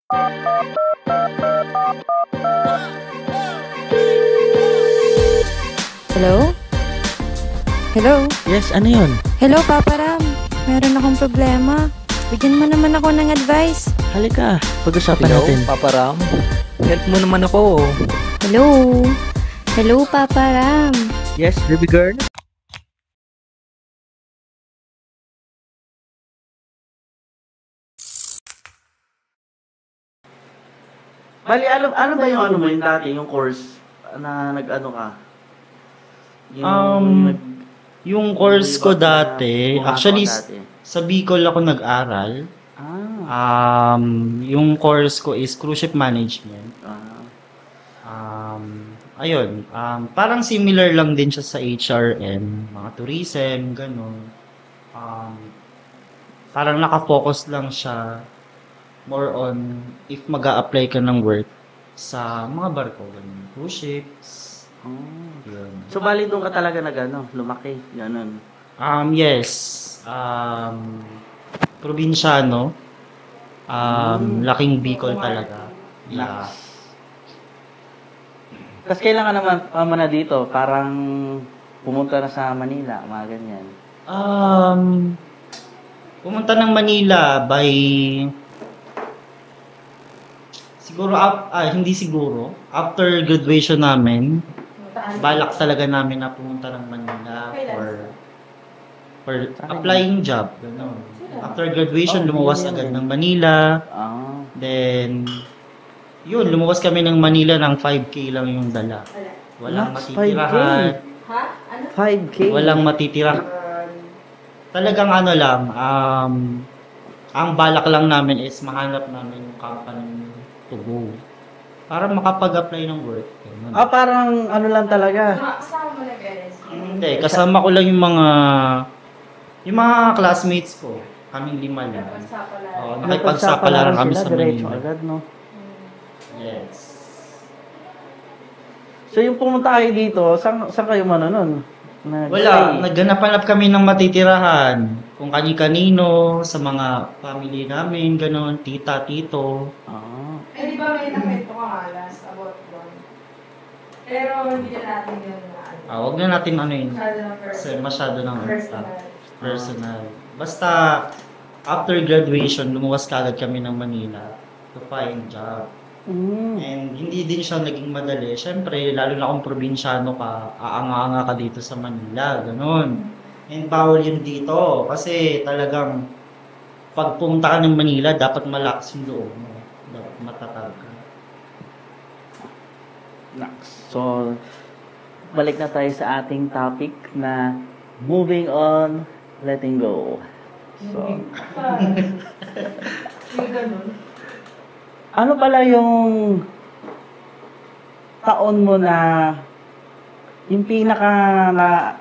Hello? Hello? Yes, ano yun? Hello, Papa Ram. Meron akong problema. Bigyan mo naman ako ng advice. Halika, pag-usapan natin. Papa Ram. Help mo naman ako. Hello? Hello, Papa Ram. Yes, baby girl? Bali, ano ba yung ano mo yung dati, yung course na nag-ano ka? Yung course ko dati, Buha actually, ko dati. sa Bicol ako nag-aral. Yung course ko is cruise ship management. Parang similar lang din siya sa HRM, mga tourism, ganun. Parang nakafocus lang siya more on if mag-a-apply ka ng work sa mga barko, ganun. Cruise ships. Yun. So, bali doon ka talaga lumaki, ganun. Yes. Probinsyano. Laking Bicol talaga. Yeah. Tapos kailan ka naman na dito? Parang pumunta na sa Manila, mga ganyan. Pumunta ng Manila by siguro hindi siguro after graduation namin. Balak talaga namin na pumunta ng Manila for applying job, gano'n. After graduation, lumuwas agad ng Manila. Then yun, lumuwas kami ng Manila ng 5K lang yung dala. Walang matitirahan. 5K? Walang matitirahan. Talagang ano lang, ang balak lang namin is mahanap namin yung company to go. Para makapag-apply ng work. Parang ano lang talaga. Kasama mo na guys. Hindi, kasama ko lang yung mga classmates ko. Kaming 5 lang. Nakipagsapalaran kami sa diretso Manila. agad, no? Yes. So, yung pumunta kayo dito, saan kayo nun? Wala, naghanap-hanap kami ng matitirahan. Kung kani-kanino, sa mga family namin, gano'n, tita, tito. Eh, di ba may nakwento ka nga last about doon? Pero hindi na natin yun na Huwag na natin ano yun. masyado ng Kasi masyado ng personal. personal. Basta, after graduation, lumuwas kagad kami ng Manila to find job. And hindi din siya naging madali. Siyempre, lalo na kung probinsyano ka, aanga-anga ka dito sa Manila, ganun. And bawal yun dito. Kasi talagang, pag pumunta ka ng Manila, dapat malakas yung loob mo. Dapat matatag ka. So, balik na tayo sa ating topic na moving on, letting go. So, Yung ganun. ano pala yung taon mo na yung pinaka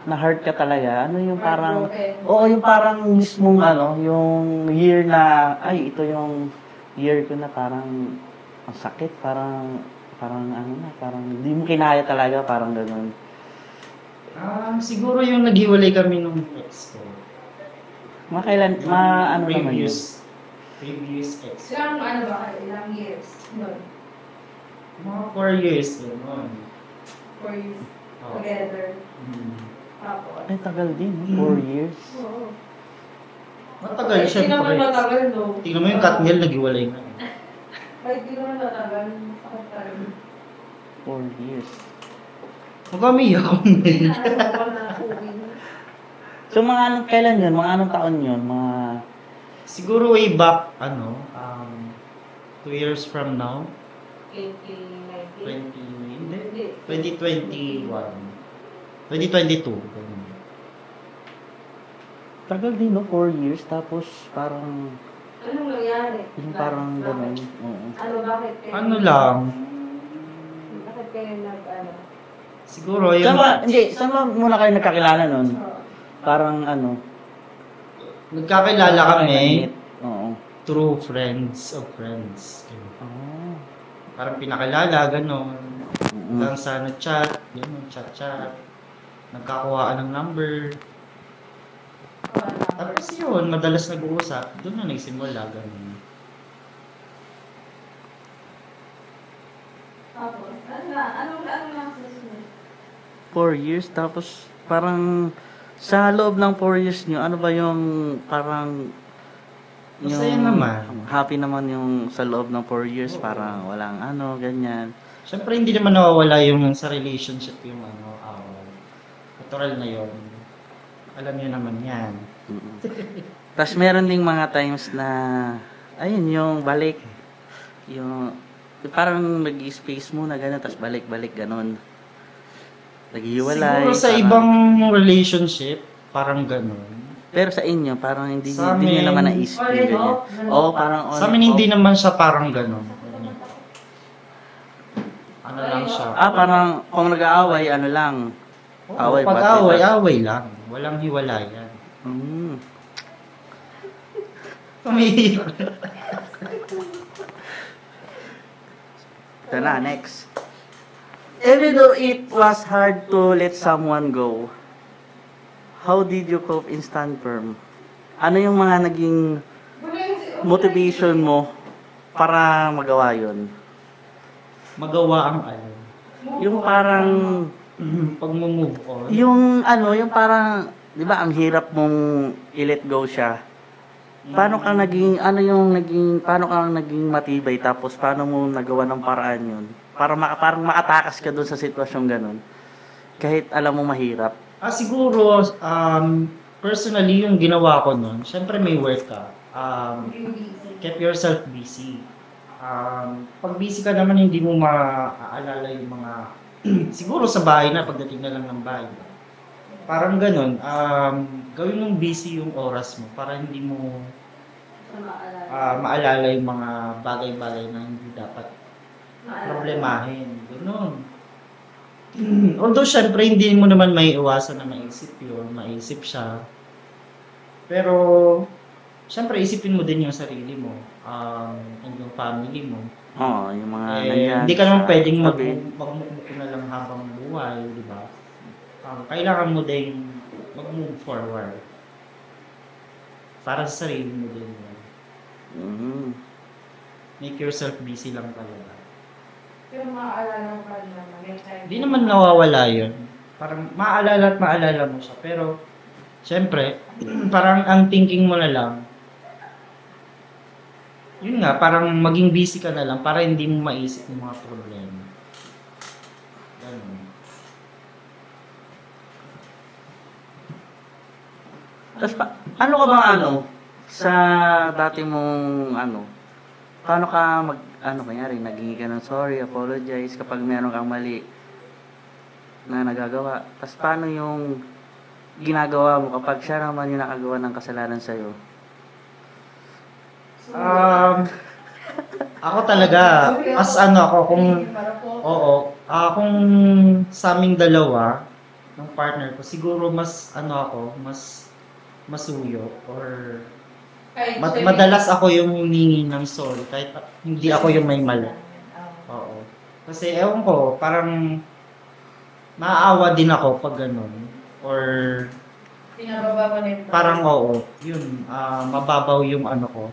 na-hurt ka talaga? Ano yung parang, yung parang mismong yung year na, ito yung year ko na parang ang sakit, parang hindi mo kinaya talaga, parang gano'n. Siguro yung naghiwalay kami nung ex ko. Naman yun? Previous ex. Ilang ba kayo? Ilang years? Doon? Mga 4 years. Gano'n. 4 years Oo. together. Ay, Tapos? tagal din, 4 years. Oo. Matagal, Hindi naman syempre. matagal, no? Tingnan mo yung Katniel, naghiwalay na. Kahit di naman matagal, sakit pa rin. 4 years. Magkamiyak ako ngayon. Ako na uwi. So, kailan yun? Mga anong taon yun? Mga... Siguro way back, 2 years from now, 2019? hindi, 2021. 2022. ganun. Tagal din, no? 4 years. Tapos, parang... Anong nangyari? Yung parang gano'n. Oo. Bakit kayo? Ano lang, Bakit kayo siguro yung Saan ba muna kayo nagkakilala nun? Parang nagkakilala kami Oo. through friends of friends. Oh. Parang pinakilala, gano'n. Hanggang sa chat, gano'n, chat. Nagkakuhaan ng number. Tapos yun, madalas nag-uusap. Doon na nagsimula, gano'n. Tapos, ano na? Ano lang susunod? 4 years, tapos parang sa loob ng 4 years nyo, ano ba yung parang Masaya naman. happy naman yung sa loob ng 4 years, parang walang ano, ganyan. Siyempre, hindi naman nawawala yung sa relationship yung away. Natural na yun. Alam niyo naman yan. Tapos meron ding mga times na, ayun, yung balik, yung parang nag-space muna, gano'n, tapos balik-balik, gano'n. Naghiwalay. Siguro sa parang- ibang relationship, parang ganun. Pero sa inyo, parang hindi Sa nyo amin- naman naisip yung ganyan. Oo, parang on Sa amin and hindi off. naman siya parang ganun. Ano lang siya. Parang kung nag-aaway, ano lang. Away, Pag pati, away, tas- away lang. Walang hiwalayan. Mm. Tumihirap. Ito na, next. Even though it was hard to let someone go, how did you cope in stand firm? Ano yung mga naging motivation mo para magawa yun? Magawa ang ano. Yung parang, Pag move on. yung ano, yung parang, di ba, ang hirap mong i-let go siya. Paano ka naging, ano yung naging, paano ka naging matibay, tapos paano mo nagawa ng paraan yun? Para parang makatakas ka dun sa sitwasyong ganun. Kahit alam mo mahirap. Siguro, personally, yung ginawa ko nun, syempre may work ka. Keep yourself busy. Pag busy ka naman, hindi mo maaalala yung mga, siguro sa bahay na, pagdating na lang ng bahay. Parang ganun, gawin mong busy yung oras mo para hindi mo maalala yung mga bagay-bagay na hindi dapat problemahin. Ganun. Although, syempre, hindi mo naman may iwasan na maisip yun, maisip siya. Pero, syempre, isipin mo din yung sarili mo, and yung family mo. Oo, yung mga Hindi ka naman sa pwedeng tabi. magmukmuk na lang habang buhay, di ba? Kailangan mo din mag-move forward. Para sa sarili mo din. Mhm. Make yourself busy lang talaga. Pero maaalala mo pa rin naman. May time. Hindi naman nawawala yun. Parang maalala at maalala mo siya. Pero, syempre, parang ang thinking mo na lang, yun nga, parang maging busy ka na lang para hindi mo maisip yung mga problema. Ganun. Tapos ano ka bang ano, sa dati mong ano, paano ka kanyari, naghingi ka ng sorry, apologize kapag meron kang mali na nagagawa. Tapos paano yung ginagawa mo kapag siya naman yung nakagawa ng kasalanan sa'yo? Ako talaga, as ano ako, kung sa aming dalawa, ng partner ko, siguro mas masuyo or madalas ako yung humingi ng sorry kahit hindi ako yung may mali. Oo. Kasi ewan ko, parang naaawa din ako pag ganun. Or Pinababa mo nito. parang yun, mababaw yung ano ko.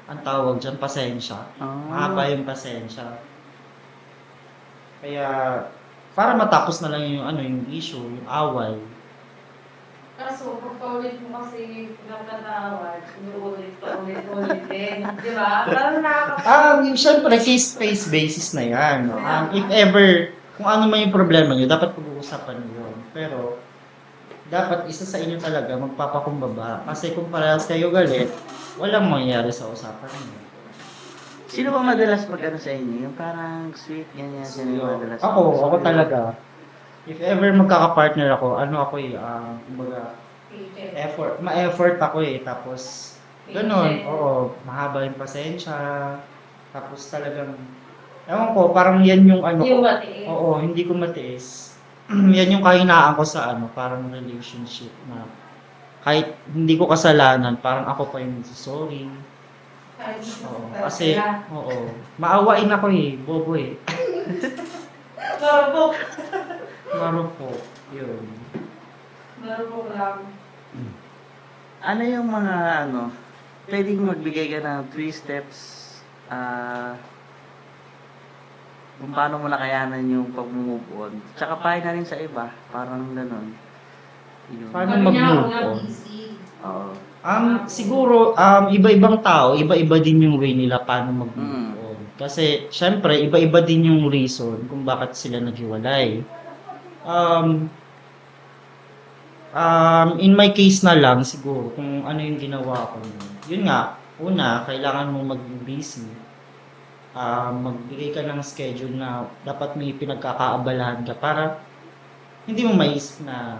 Ang tawag dyan, pasensya. Mahaba yung pasensya. Kaya, para matapos na lang yung issue, yung away. Kaso, pagpaulit mo kasi nagtatawad, ulit din. Di ba? Parang Siyempre, case-based basis na yan. No? If ever, kung ano man yung problema nyo, dapat pag-uusapan nyo yun. Pero, dapat isa sa inyo talaga magpapakumbaba. Kasi kung parehas kayo galit, walang mangyayari sa usapan nyo. Sino ba madalas mag-ano sa inyo? Yung parang sweet, ganyan. Sino yung madalas? Ako talaga. If ever magkaka-partner ako, kumbaga, ma-effort ako tapos, ganun, mahaba yung pasensya, tapos talagang, ewan ko, parang yan yung ano ko. matiis. Hindi ko matiis. Yan yung kahinaan ko sa parang relationship na, kahit hindi ko kasalanan, parang ako pa yung sorry. Kasi, maawain ako bobo Marupok. Yun. Marupok lang. Ano yung mga pwedeng magbigay ka ng 3 steps kung paano mo nakayanan yung pag-move on. Tsaka pahay na rin sa iba, parang ganun. Yun. Paano Sabi niya, mag-move ako nga on? busy. Oo. Siguro, iba-ibang tao, iba-iba din yung way nila paano mag-move Mm. on. Kasi, syempre, iba-iba din yung reason kung bakit sila naghiwalay. In my case na lang, siguro, kung ano yung ginawa ko. Yun nga, una, kailangan mo maging busy. Magbigay ka ng schedule na dapat may pinagkakaabalahan ka para hindi mo maisip na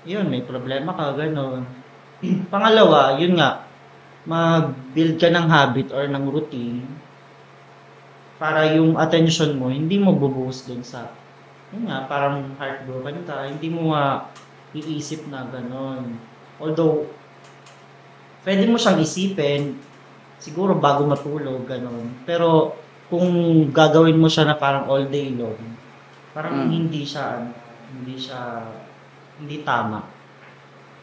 yun, may problema ka, gano'n. Pangalawa, yun nga, mag-build ka ng habit or ng routine para yung attention mo, hindi mo bubuhos dun sa, yun nga, parang heartbroken ka, hindi mo iisip na gano'n. Although, pwede mo siyang isipin, siguro bago matulog, gano'n. Pero, kung gagawin mo siya na parang all day long, parang hindi tama.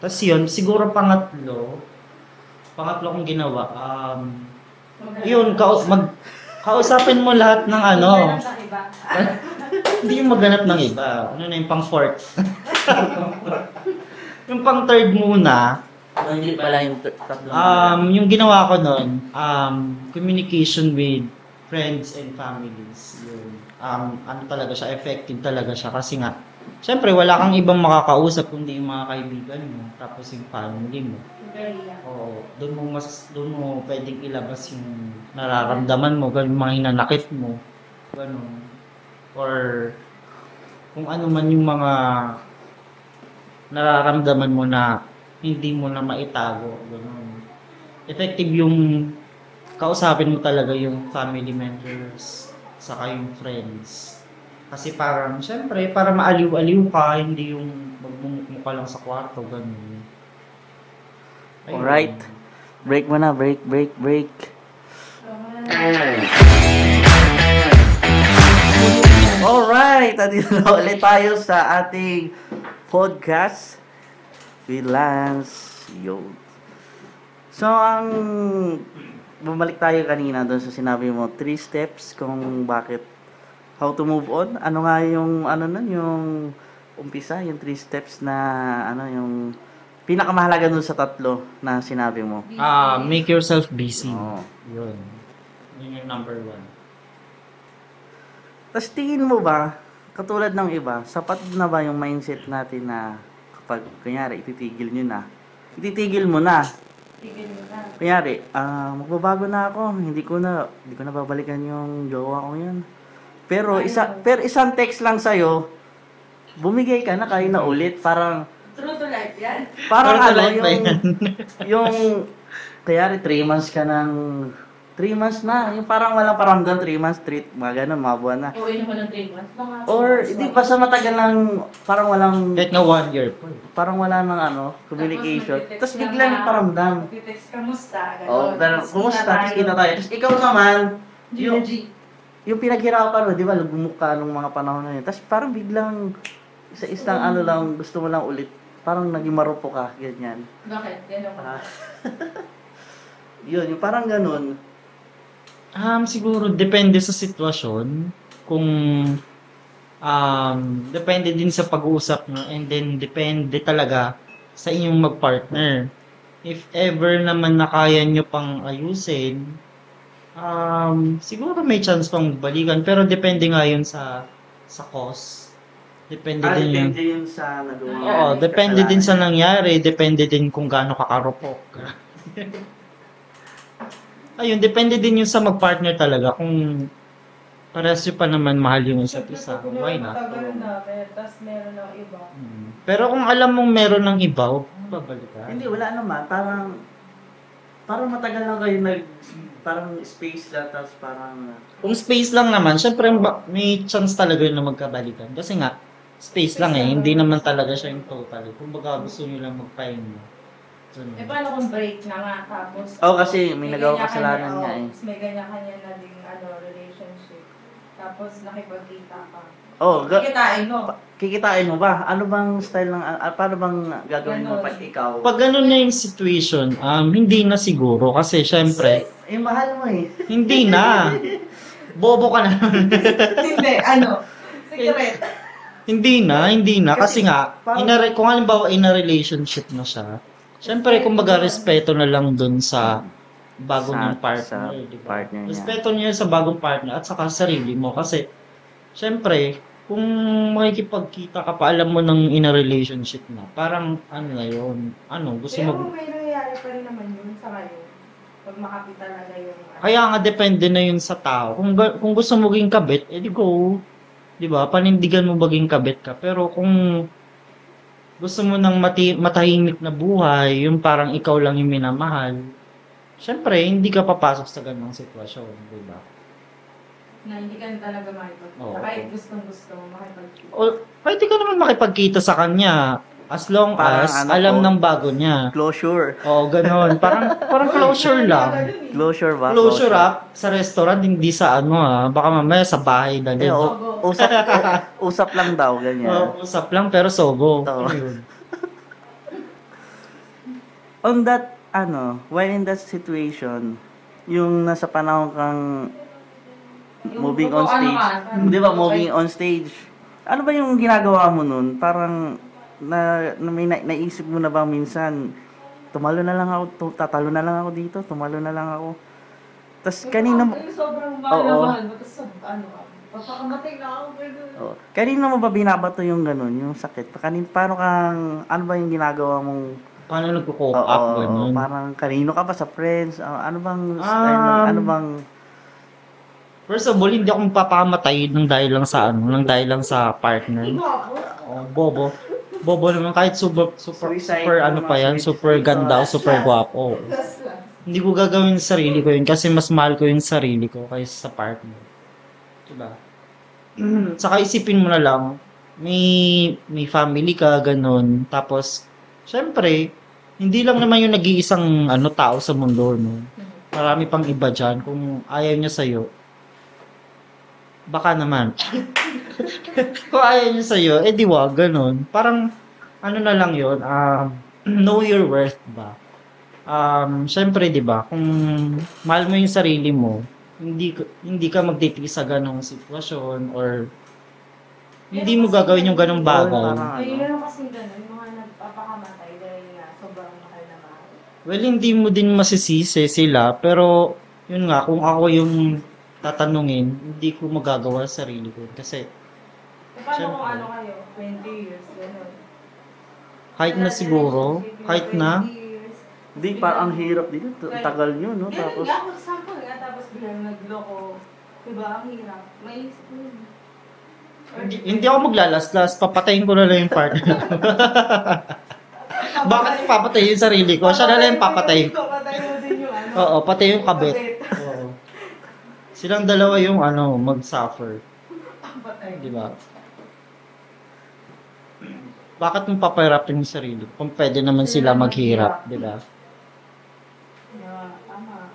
Tapos yun, siguro pangatlo kong ginawa, yun, kausapin mo lahat ng Maghanap ng iba. hindi yung maghanap ng iba. Ano na yung pang fourth? Yung pang third muna, Hindi pala yung tatlo. yung ginawa ko nun, communication with friends and families. Yun. Ano talaga siya, effective talaga siya. Kasi nga, syempre, wala kang ibang makakausap kundi yung mga kaibigan mo. Tapos yung family mo. Oo, doon mo pwedeng ilabas yung nararamdaman mo, yung mga hinanakit mo. Ganun. Or, kung ano man yung mga nararamdaman mo na hindi mo na maitago. Ganun. Effective yung kausapin mo talaga yung family members saka yung friends. Kasi parang, syempre, para maaliw-aliw ka, hindi yung magmumukmo ka lang sa kwarto, ganun. Ayun. Alright. Break muna, break. Alright, andito na ulit tayo sa ating podcast with Lance Yod. So, bumalik tayo kanina doon sa sinabi mo, 3 steps kung bakit, how to move on. Ano nga yung, yung umpisa, yung 3 steps na, yung pinakamahalaga doon sa 3 na sinabi mo. Make yourself busy. Oo. Yun. Yun yung number 1. Tapos tingin mo ba, katulad ng iba, sapat na ba yung mindset natin na kapag, kunyari, ititigil mo na. Tigil mo na. Kunyari, magbabago na ako, hindi ko na babalikan yung jowa ko yun. Pero isang text lang sa'yo, bumigay ka na, kayo na ulit, parang, True to life yan. parang True to life ba yan? yung, kunyari, 3 months ka ng, 3 months na, yung parang walang paramdam, 3 months, mga ganun, mga buwan na. Uwi naman ng 3 months. Or, hindi pa sa matagal lang, parang walang, Kahit nga 1 year po. parang wala ng communication. Tapos biglang paramdam. Mag-text, kamusta? Oh, pero kumusta? Tapos kita tayo. Tapos ikaw naman, yung pinaghirapan mo, di ba, lugmok ka nung mga panahon na yun. Tapos parang biglang, isa-isang lang, gusto mo lang ulit. Parang naging marupo ka, ganyan. Bakit? Gano'n ka? Yun, yung parang ganun. Siguro depende sa sitwasyon. Kung depende din sa pag-uusap nyo, and then depende talaga sa inyong mag-partner. If ever naman na kaya nyo pang ayusin, siguro may chance pang balikan, pero depende nga yun sa cause. Depende din yun. Depende yun sa nagawa. Oo, depende din sa nangyari, depende din kung gaano kakarupok. Ayun, depende din yun sa mag-partner talaga. Kung parehas yun pa naman mahal yung isa't isa, why not? Matagal na, tapos meron ng iba. Pero kung alam mong meron ng iba, huwag mong babalikan. Hindi, wala naman. Parang matagal lang kayo parang space lang, tapos parang, Kung space lang naman, syempre may chance talaga yun na magkabalikan. Kasi nga, space lang hindi naman talaga siya yung total. Kung baga gusto nyo lang magpahinga. Paano kung break na nga, tapos... kasi may nagawa kasalanan nga eh. Tapos may ganyan-kanya na din, relationship. Tapos nakipagkita ka. Kikitain mo. Kikitain mo ba? Ano bang style ng, paano bang gagawin mo pag ikaw? Pag ganun na yung situation, hindi na siguro. Kasi syempre, Mahal mo eh. hindi na. Bobo ka na. Hindi, ano? Secret. Hindi na. Kasi nga, parang- kung halimbawa in a relationship na siya, syempre, kumbaga, respeto na lang dun sa bago niyang partner, sa di ba? partner niya. Respeto niya sa bagong partner at saka sa sarili mo. Kasi, syempre, kung makikipagkita ka pa, alam mo nang in a relationship na, parang, ano na yun, gusto Pero mo. may nangyayari pa rin naman yun sa ngayon. Pag makapita talaga yung... Kaya nga, depende na yun sa tao. Kung gusto mo maging kabit, edi go. Di ba? Panindigan mo maging kabit ka. Pero kung gusto mo ng matahimik na buhay, yung parang ikaw lang yung minamahal, syempre, hindi ka papasok sa ganung sitwasyon, di ba? Na hindi ka talaga makipagkita. Oo. Kahit gustong-gusto mo makipagkita. O, pwede ka naman makipagkita sa kanya as long Parang as ano alam po, ng bago niya. Closure. Oo, ganon. Parang closure lang. Closure ba? Closure up sa restaurant, hindi sa baka mamaya sa bahay na din. Usap lang daw, ganyan. Oo, usap lang pero sogo. Oo. Ano yun? On that, while in that situation, yung nasa panahon kang moving on stage, di ba, moving on stage, ano ba yung ginagawa mo nun? Parang, may naisip mo na bang minsan, tumalo na lang ako, tatalo na lang ako dito, tumalo na lang ako. Tapos kanina mo, Sobrang mahal na mahal mo. Tapos papakamatay na ako. kanina mo ba binabato yung ganun, yung sakit? Paano kang, ano ba yung ginagawa mong, Paano nagko-cope up? Ganun. parang kanino ka ba sa friends? Ano bang, ano bang, First of all, hindi ako mapapamatay ng dahil lang sa ng dahil lang sa partner. Oh, bobo. Bobo naman kahit super Suicide, pa yan, super ganda o super gwapo. Hindi ko gagawin sa sarili ko yun kasi mas mahal ko yung sarili ko kaysa sa partner. Diba? Saka isipin mo na lang, may family ka, ganun. Tapos, syempre, hindi lang naman yung nag-iisang tao sa mundo, no? Marami pang iba dyan. Kung ayaw niya sa'yo, baka naman. Kung ayaw niya sa'yo, di wag, ganun. Parang, na lang yun, know your worth ba? Syempre, di ba, kung mahal mo yung sarili mo, hindi ka magtitiis sa ganong sitwasyon or hindi mo gagawin yung ganong bagay. May meron kasing gano'n, yung mga nagpapakamatay dahil nga sobrang mahal na mahal. Well, hindi mo din masisisi sila, pero yun nga, kung ako yung tatanungin, hindi ko magagawa sa sarili ko. Kasi, Paano kung kayo, 20 years, gano'n? kahit na siguro, kahit na, Hindi, parang ang hirap dito. Tagal nyo, no? Ganun Tapos, nga, example nga, tapos biglang nagloko. Diba, ang hirap. Maisip mo yun. hindi ako maglalaslas, papatayin ko na lang yung partner. Bakit papatayin yung sarili ko? Siya na lang yung papatay. Papatayin mo din yung Oo, pati yung kabit. Oo. Silang dalawa yung mag-suffer. Papatay. Di ba? Bakit mo papahirapin yung sarili? Kung pwede naman sila maghirap, di ba? Yeah, tama.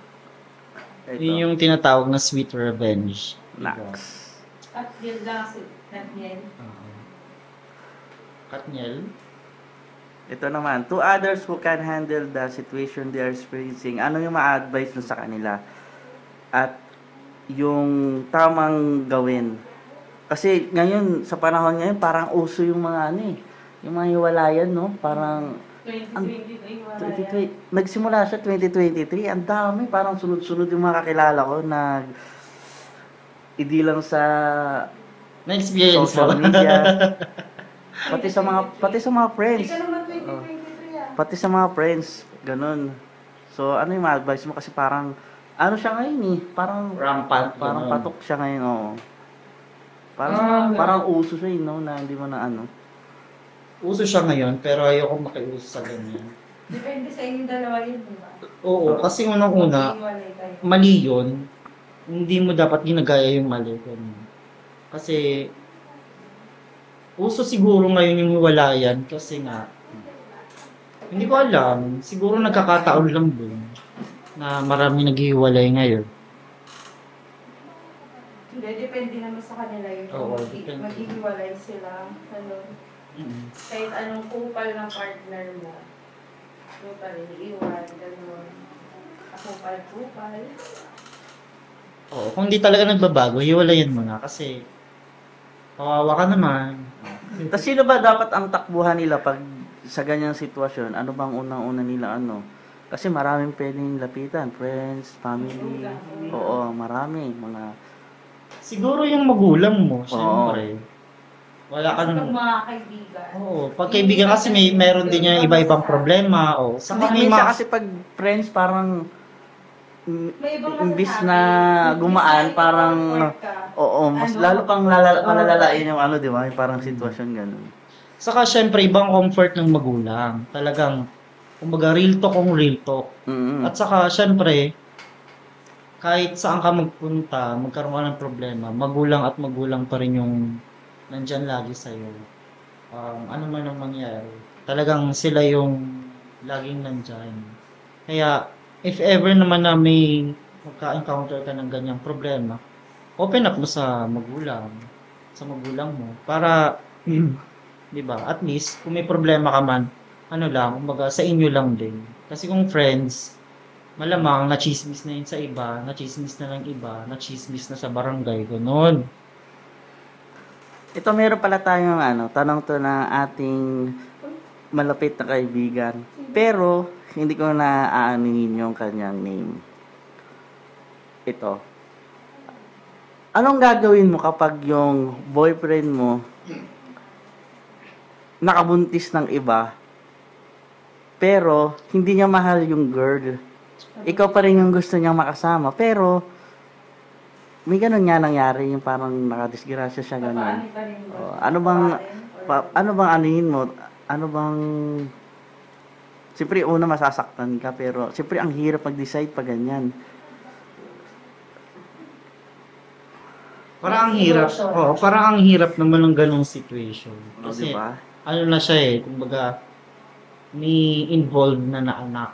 Yun yung tinatawag na sweet revenge. Nax. At yun lang si Daniel. Katniel? Ito naman, to others who can handle the situation they are experiencing, ano yung ma-advise mo sa kanila? At yung tamang gawin. Kasi ngayon, sa panahon ngayon, parang uso yung mga yung mga hiwalayan, no? Parang 2023, wala yan. nagsimula siya 2023, ang dami, parang sunod-sunod yung mga kakilala ko na hindi lang sa Na-experience mo? social media, pati sa mga Hindi friends. ka naman 2023 ah. Pati sa mga friends, ganun. So, ano yung ma-advise mo? Kasi parang, siya ngayon eh. Parang Rampant. parang ganun. patok siya ngayon, oo. Parang uso siya, no? Na hindi mo na Uso siya ngayon, pero ayoko makiuso sa ganyan. Depende sa inyong dalawa yun, di ba? Oo, kasi unang-una, Maghiwalay kayo. mali yun. Hindi mo dapat ginagaya yung mali. Ganun. Kasi, uso siguro ngayon yung hiwalayan kasi nga, hindi ko alam, siguro nagkakataon lang dun na marami naghihiwalay ngayon. Hindi, depende naman sa kanila yun. Oo, Kung depende. maghihiwalay sila. Ano, kahit anong kupal ng partner mo, yung pa rin iiwan, gano'n. Kupal. Depende sa kanila yun. Kung maghihiwalay sila, ano, kahit anong kupal ng partner mo, yung pa rin iiwan, gano'n. Kupal. Depende sa kanila yun. Kung maghihiwalay sila, ano, kahit anong kupal ng partner mo, yung pa rin iiwan, gano'n. Kupal. Depende sa kanila yun. Kung maghihiwalay sila, ano, kahit anong kupal ng partner mo, yung pa rin iiwan, gano'n. Kupal. Oo, kung di talaga nagbabago, hiwalayan mo na kasi kawawa ka naman. Tapos sino ba dapat ang takbuhan nila pag sa ganyang sitwasyon? Ano bang unang-una nila ano? Kasi maraming pwedeng lapitan, friends, family. Oo, marami mga Siguro yung magulang mo, syempre. Wala ka Kasi pag naman. mga kaibigan. Oo, pag kaibigan kasi meron din yung iba-ibang problema. O, saka may minsan mga... kasi pag friends parang May ibang imbis masasabi. na gumaan, Imbis na parang i-comfort ka. oo, mas Ano? lalo pang malalalain yung ano, di ba? Yung parang sitwasyon ganun. Saka syempre, ibang comfort ng magulang. Talagang, kumbaga, real talk kung real talk. Mm. At saka, syempre, kahit saan ka magpunta, magkaroon ka ng problema, magulang at magulang pa rin yung nandyan lagi sa'yo. Ano man ang mangyari. Talagang sila yung laging nandyan. Kaya, if ever naman na may magka-encounter ka ng ganyang problema, open up mo sa magulang mo. Para, di ba, at least, kung may problema ka man, ano lang, kumbaga, sa inyo lang din. Kasi kung friends, malamang nachismis na yun sa iba, nachismis na ng iba, nachismis na sa barangay, gano'n. Ito meron pala tayong ano, tanong to na ating malapit na kaibigan. Pero hindi ko na aaninin yung kanyang name. Ito. Anong gagawin mo kapag yung boyfriend mo nakabuntis ng iba pero hindi niya mahal yung girl? Ikaw pa rin yung gusto niyang makasama pero may ganun nga nangyari yung parang nakadisgrasya siya ganun. Ano bang anuhin mo? Ano bang siyempre una masasaktan ka pero siyempre ang hirap mag-decide pag ganyan. Parang ang hirap. Oo, parang ang hirap naman ng ganong situation. O, Kasi, diba? ano na siya kumbaga, may involved na anak.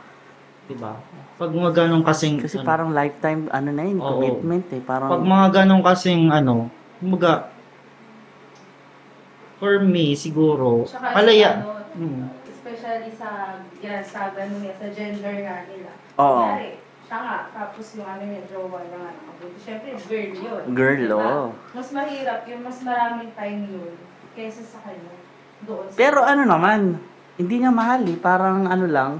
Diba? Pag mga ganong kasing, Kasi parang lifetime ano na yun, Oo. commitment eh. Parang pag mga ganong kasing, kumbaga, for me, siguro, Tsaka palaya. especially sa ganun sa gender nga nila. Oo. Kunyari, siya nga, tapos yung niya, jowa na nga nakabunti. Siyempre, girl yun. Girl, Diba? oo. Mas mahirap yun, mas maraming time yun kaysa sa kanya. Doon sa Pero ano naman, hindi niya mahal eh. Parang ano lang,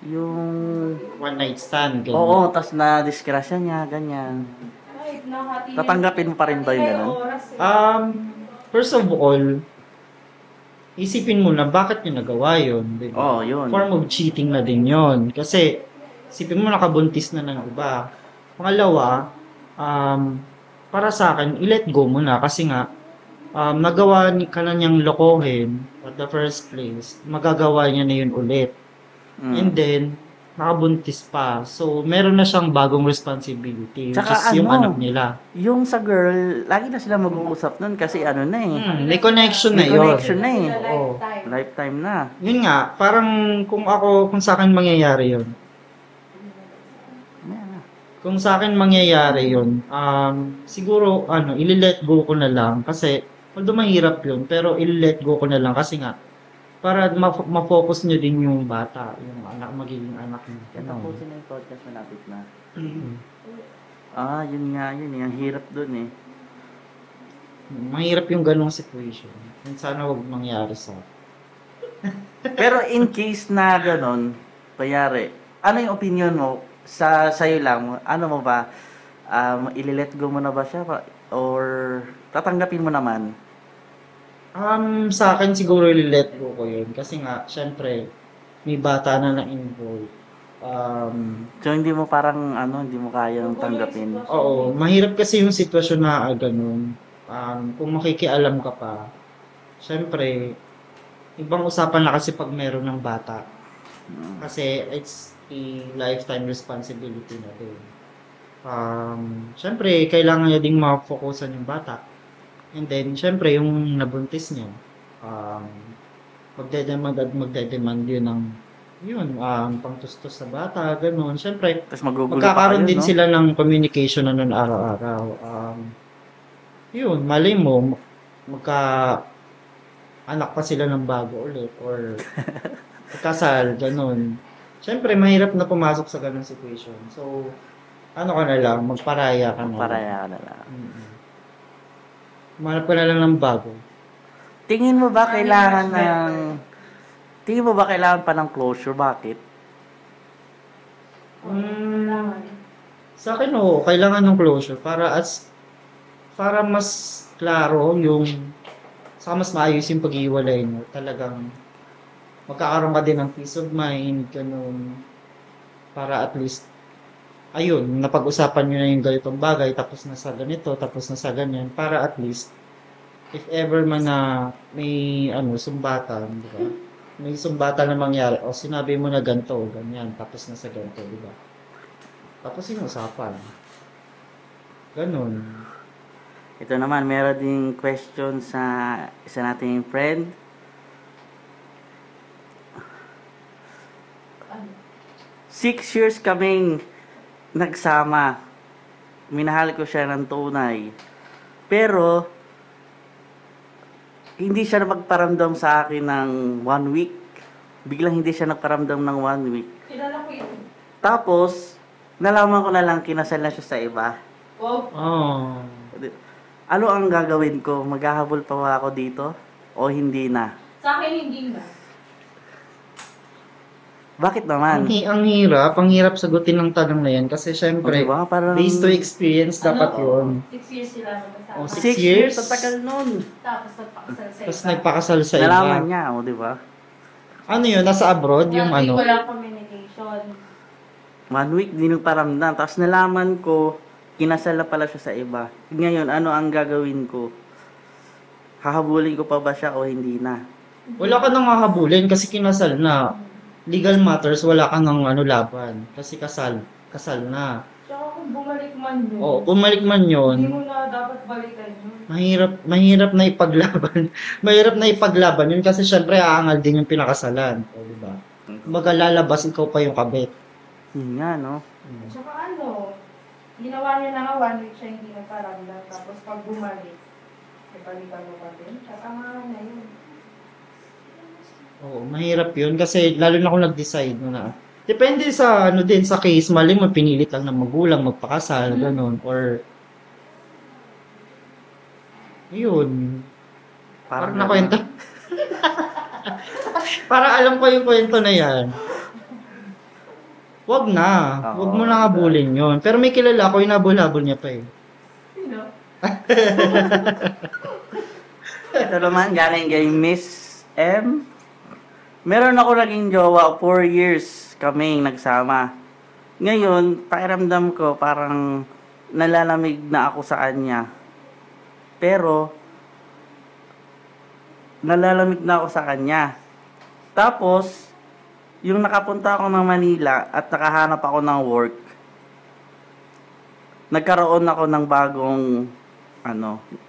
yung One night stand. Ganyan. oo, tas na disgrasya niya, ganyan. kahit nakati- Tatanggapin mo pa rin ba yung May ganun? oras eh. First of all, isipin mo na bakit niya nagawa yun. Diba? Oo, yun. Form of cheating na din yun. Kasi, isipin mo nakabuntis na ng iba. Pangalawa, para sa akin, i-let go mo na. Kasi nga, nagawa ka na niyang lokohin at the first place, magagawa niya na yun ulit. And then, nakabuntis pa. So, meron na siyang bagong responsibility, Tsaka which is yung ano, anak nila. Yung sa girl, lagi na sila mag-uusap nun kasi ano na eh. May connection na May yun. connection na eh. Sila Oo. lifetime. Lifetime na. Yun nga, parang kung sa akin mangyayari yun. Kung sa akin mangyayari yun, siguro, ili-let go ko na lang. Kasi, although mahirap yun, pero ili-let go ko na lang. Kasi nga, para ma-focus nyo din yung bata, yung magiging anak nyo. Tapusin na yung podcast, malapit na. Mhm. Yun nga, yun eh. Ang hirap dun eh. Mahirap yung ganong situation. And sana wag mangyari sa akin. Pero in case na ganon, kanyari, ano yung opinion mo sa'yo lang? Ano mo ba? Ili-let go mo na ba siya? Or tatanggapin mo naman? Sa akin siguro ili-let go ko yun. Kasi nga, syempre, may bata na na-involve. So hindi mo parang hindi mo kayang tanggapin. Oo, mahirap kasi yung sitwasyon na ganun. Kung makikialam ka pa, syempre, ibang usapan na kasi pag meron ng bata. Kasi it's a lifetime responsibility na din. Syempre, kailangan niya ding ma-focusan yung bata. And then, syempre, yung nabuntis niya, magdedemand yun ng pangtustos sa bata, gano'n. Syempre, Tapos magugulo magkakaroon pa kayo, din no? sila ng communication na nun araw-araw. Malay mo, anak pa sila ng bago ulit or kasal, gano'n. Syempre, mahirap na pumasok sa gano'ng situation. So, ano ka na lang, magparaya ka na lang. Paraya ka na lang. Manap ka na lang ng bago. Tingin mo ba kailangan pa ng closure? Bakit? Sa akin, oo, kailangan ng closure para mas klaro yung saka mas maayos yung pag-iwalay mo. Talagang magkakaroon ka din ng peace of mind, ganun. Para at least, ayun, napag-usapan nyo na yung ganitong bagay, tapos na sa ganito, tapos na sa ganyan, para at least, if ever man na may, sumbatan, di ba? May sumbatan na mangyari, o sinabi mo na ganito, ganyan, tapos na sa ganito, di ba? Tapos yung usapan. Ganun. Ito naman, meron ding question sa isa nating friend. Ano? 6 years kaming nagsama. Minahal ko siya ng tunay. Pero, hindi siya magparamdam sa akin ng 1 week. Biglang hindi siya nagparamdam ng 1 week. Kilala ko yun. Tapos, nalaman ko na lang kinasal na siya sa iba. Wow. Oh. Ano ang gagawin ko? Maghahabol pa ba ako dito? O hindi na? Sa akin, hindi na. Bakit naman? Ang hirap sagutin ng tanong na yan kasi syempre, Diba? Parang based to experience dapat yun. 6 years sila magkasama. Oh, 6 6 years? years? Sa tagal nun. Tapos nagpakasal sa Tapos iba. nagpakasal sa Nalaman iba. niya, o diba? Ano yun? Nasa abroad? Yung Dati ano? walang communication. 1 week, di nagparamdam. Tapos nalaman ko, kinasal na pala siya sa iba. Ngayon, ano ang gagawin ko? Hahabulin ko pa ba siya o hindi na? Wala ka nang hahabulin kasi kinasal na. Legal matters, wala ka nang laban. Kasi kasal na. Tsaka kung bumalik man yun, O, bumalik man hindi yun, mo na dapat balikan yun. mahirap na ipaglaban. mahirap na ipaglaban yun kasi syempre aangal din yung pinakasalan. O, diba? Magalalabas ikaw pa yung kabit. Yun nga, no? Tsaka ginawa niya na nga 1 week siya hindi nagparamdam. Tapos pag bumalik, balikan mo pa din. Tsaka na yun. Oo, mahirap yun kasi lalo na kung nag-decide mo na. Depende sa din sa case, mali mo pinilit lang ng magulang magpakasal, ganun, or yun. Parang nakwento. Para alam ko yung kwento na yan. Wag na. Wag mo na habulin yun. Pero may kilala ko, yung nabul-habol niya pa eh. Sino? Ito naman, galing kay Miss M. Meron ako naging jowa, 4 years kaming nagsama. Ngayon, pakiramdam ko parang nalalamig na ako sa kanya. Pero, nalalamig na ako sa kanya. Tapos, yung nakapunta ako ng Manila at nakahanap ako ng work, nagkaroon ako ng bagong,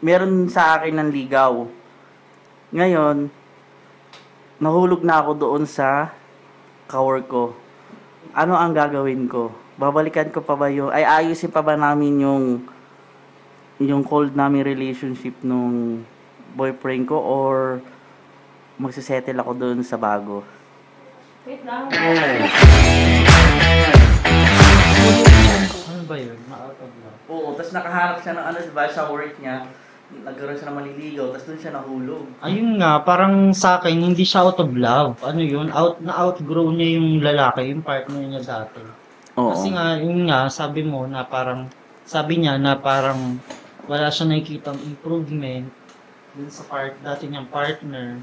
meron sa akin ng ligaw. Ngayon, nahulog na ako doon sa kawork ko. Ano ang gagawin ko? Babalikan ko pa ba ayusin pa ba namin yung cold namin relationship nung boyfriend ko or magsisettle ako doon sa bago? Wait lang. Ano ba yun? Ma-out of love. Oo, tapos nakaharap siya ng diba, sa work niya. Nagkaroon siya ng maliligaw, tapos doon siya nahulog. Ayun nga, parang sa akin, hindi siya out of love. Ano yun? Na-outgrow niya yung lalaki, yung partner niya dati. Oo. Kasi nga, yun nga, sabi niya na parang wala siya nakikitang improvement dun sa dati niyang partner.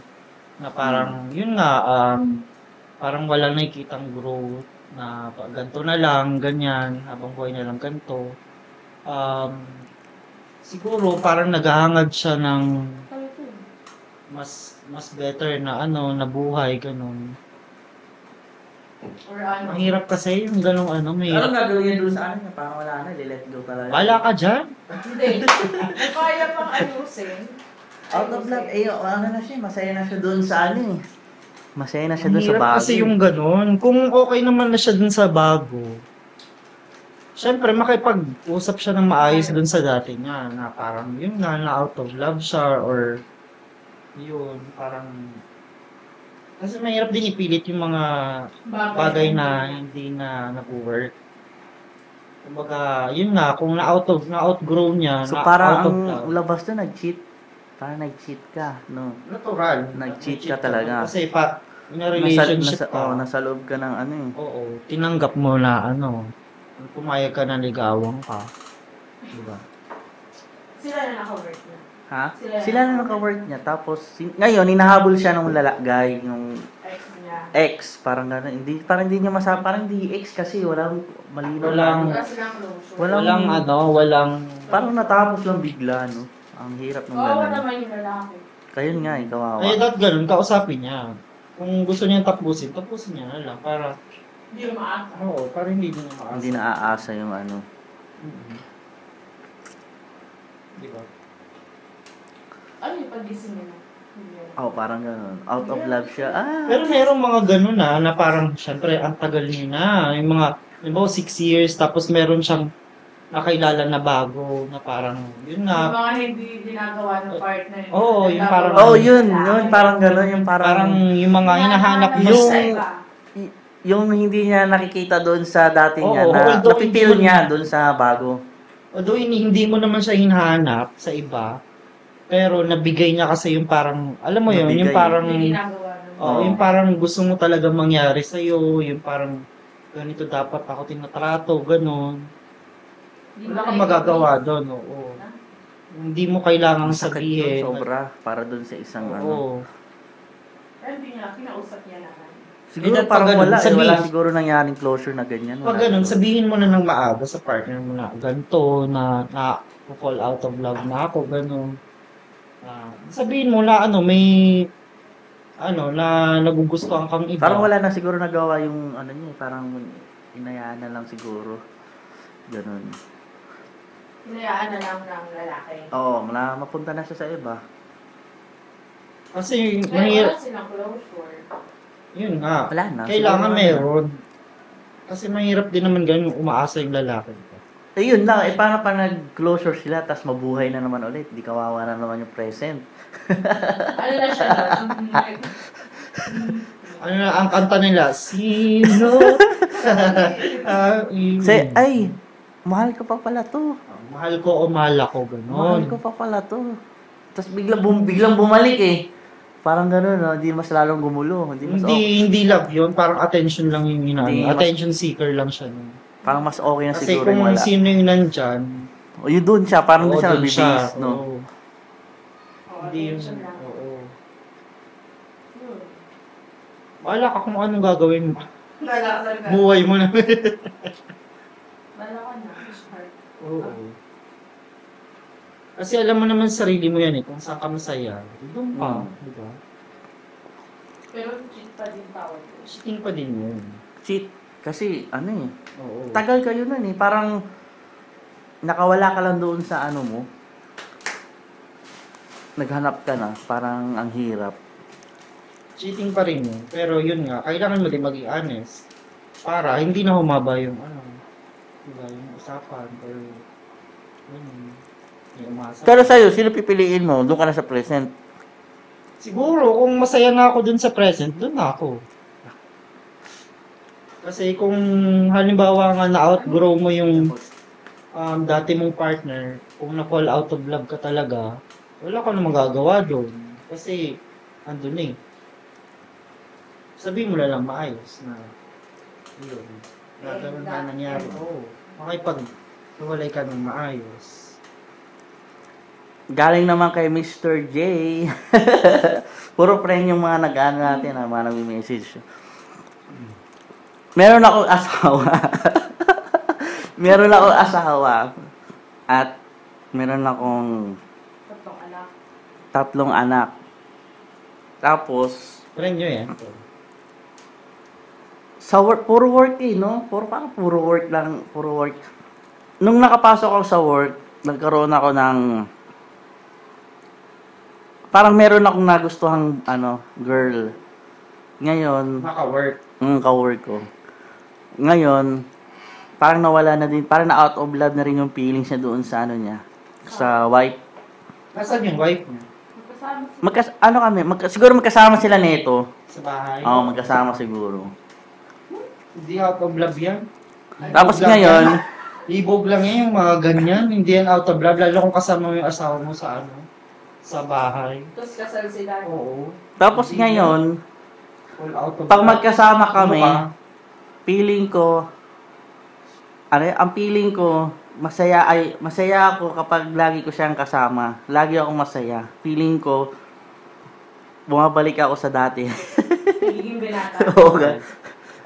Na parang, yun nga, parang wala nakikitang growth na ganito na lang, ganyan, habang buhay na lang ganito. Siguro parang naghahangad siya ng mas better na na buhay, ganun. Or Mahirap kasi yung ganung mahirap. Anong gagawin niya doon sa niya? Parang wala na, let go talaga. Wala ka dyan? Hindi. Kaya pang ayusin. Out of love, na siya, masaya na siya doon sa Masaya na siya doon sa Mahirap bago. kasi yung ganun. Kung okay naman na siya dun sa bago, syempre, makipag-usap siya ng maayos dun sa dati niya, na parang, yun nga, na out of love siya, or, yun, parang, kasi mahirap din ipilit yung mga bagay na hindi na nag-work. Kumbaga, yun nga, kung na-outgrow niya, So, na parang out of ang love, labas doon, nag-cheat. Parang nag-cheat ka, no? natural. Nag-cheat Nag-cheat ka talaga. Kasi in a relationship ka, Nasa loob ka ng ano eh. oo, tinanggap mo na pumayag ka na ligawan ka. Diba? Sila na naka-work na. Ha? Sila Sila na naka-work niya. Tapos, ngayon, hinahabol siya ng guy, yung Ex niya. ex. Parang gano'n. Parang hindi niya masabi. Parang hindi ex kasi. Walang malinaw Walang- lang. Wala silang closure. Walang, Parang natapos lang bigla, no? Ang hirap ng Oo gano'n. naman yung lalaki. Kayun nga, kawawa. ay, that ganun, kausapin niya. Kung gusto niya tapusin niya na lang. Para, Hindi mo maaka. para hindi niya maasa. Hindi na aasa yung ano. Mhm. Diba? Ano yung pag-gising niya? Hindi. Oh, parang gano'n. Out of love siya. Pero merong mga ganun na parang, syempre, ang tagal niya na. Yung mga, 6 years, tapos meron siyang nakilala na bago, na parang, yun Yung nga, mga hindi ginagawa ng partner. Oo, yung parang- Oh, yun. Parang gano'n. Yung parang yung mga hinahanap mo Yung- sa, yung hindi niya nakikita doon sa dati niya Oo, na although napipil hindi mo- niya doon sa bago. although hindi mo naman siya hinahanap sa iba, pero nabigay niya kasi yung parang, alam mo yun, yung Nabigay. parang, Hindi ginagawa ng Oo. yung parang gusto mo talaga mangyari sa'yo, yung parang, ganito dapat ako tinatrato, ganun. Wala kang magagawa doon, oo. Hindi mo kailangang Masakit sabihin. yun, sobra. Para doon sa isang ano. Oo. Pero hindi niya, kinausap niya naman. Siguro Eh, pag parang ganun, wala. sabihin- Wala siguro nangyaring closure na ganyan. Pag Wala ganun, siguro. sabihin mo na ng maaga sa partner mo na ganito, na fall out of love na ako, ganun. Sabihin mo na may na nagugustuhan kang iba. Parang wala na siguro nagawa yung ano niya. Parang inayaan na lang siguro. Ganun. Hinayaan na lang ng lalaki. Oo, mapunta na siya sa iba. Kasi Pero mahirap, wala silang closure. yun nga. Wala na. Kailangan Siguro meron. Kasi mahirap din naman ganun umaasa yung lalaki. Eh yun lang, paano pa nag-closure sila tapos mabuhay na naman ulit? Di kawawa na naman yung present. Ano na siya? Ano na ang kanta nila? Sino? Ay, mahal ko pa pala to. Mahal ko o mahal ako, Mahal ganun. ko pa pala to. Tapos biglang bumalik eh. Parang gano'n, no? Hindi mas lalong gumulo. Hindi love yun, parang attention lang yung Hindi, mas- attention seeker lang siya. No? Parang mas okay na Kasi siguro kung yung wala. sino yung nandyan, O yun doon siya, parang doon siya doon siya, nabibis, no? oo. Hindi yun, oo. Wala ka kung anong gagawin mo. Buhay mo na. Wala ka na. Heart. Oo. Kasi alam mo naman sa sarili mo yan kung saan ka masaya. Doon pa, di ba? Pero cheat pa din tawag ko. Cheating pa din yun. Cheat. Kasi, ano eh, Oo. tagal kayo nun eh. Parang, nakawala ka lang doon sa ano mo. Naghanap ka na. Parang, ang hirap. Cheating pa rin yun. Pero yun nga, kailangan mo din maging honest. Para hindi na humaba yung diba, yung usapan. Or, yung umasa. Pero sa'yo, sino pipiliin mo? Doon ka na sa present. Siguro, kung masaya na ako dun sa present, dun na ako. Kasi kung halimbawa nga na-outgrow mo yung dati mong partner, kung na-fall out of love ka talaga, wala ka na magagawa doon. Kasi, andun eh. Sabihin mo na lang maayos na yun. Gagawin na nangyari. Oo. Makipag-hiwalay ka ng maayos. Galing naman kay Mr. J. Puro friend yung mga nag-ano natin, mga nag-message. Meron akong asawa. Meron akong asawa. At meron akong Tatlong anak. 3 anak. Tapos, Friend nyo yan. sa work, puro work no? Puro work lang, puro work. Nung nakapasok ako sa work, nagkaroon ako ng parang meron akong nagustuhang girl. Ngayon, Maka-work. ka-work ko. Ngayon, parang nawala na din, parang na out of love na rin yung feelings niya doon sa niya, sa wife. Nasaan yung wife niya? Magkasama si Siguro magkasama sila nito. Sa bahay? Oo, magkasama siguro. Hindi out of love yan. Tapos Out of love ngayon, yan. Libog lang yan, yung mga ganyan. Hindi yan out of love. Lalo kung kasama mo yung asawa mo sa sa bahay. Tapos kasal sila. Oo. Tapos Hindi ngayon, Full out of pag love. magkasama Ano kami, ka? feeling ko, ang feeling ko, masaya ako kapag lagi ko siyang kasama. Lagi akong masaya. Feeling ko, bumabalik ako sa dati. Pagiging binata. Oo, gan-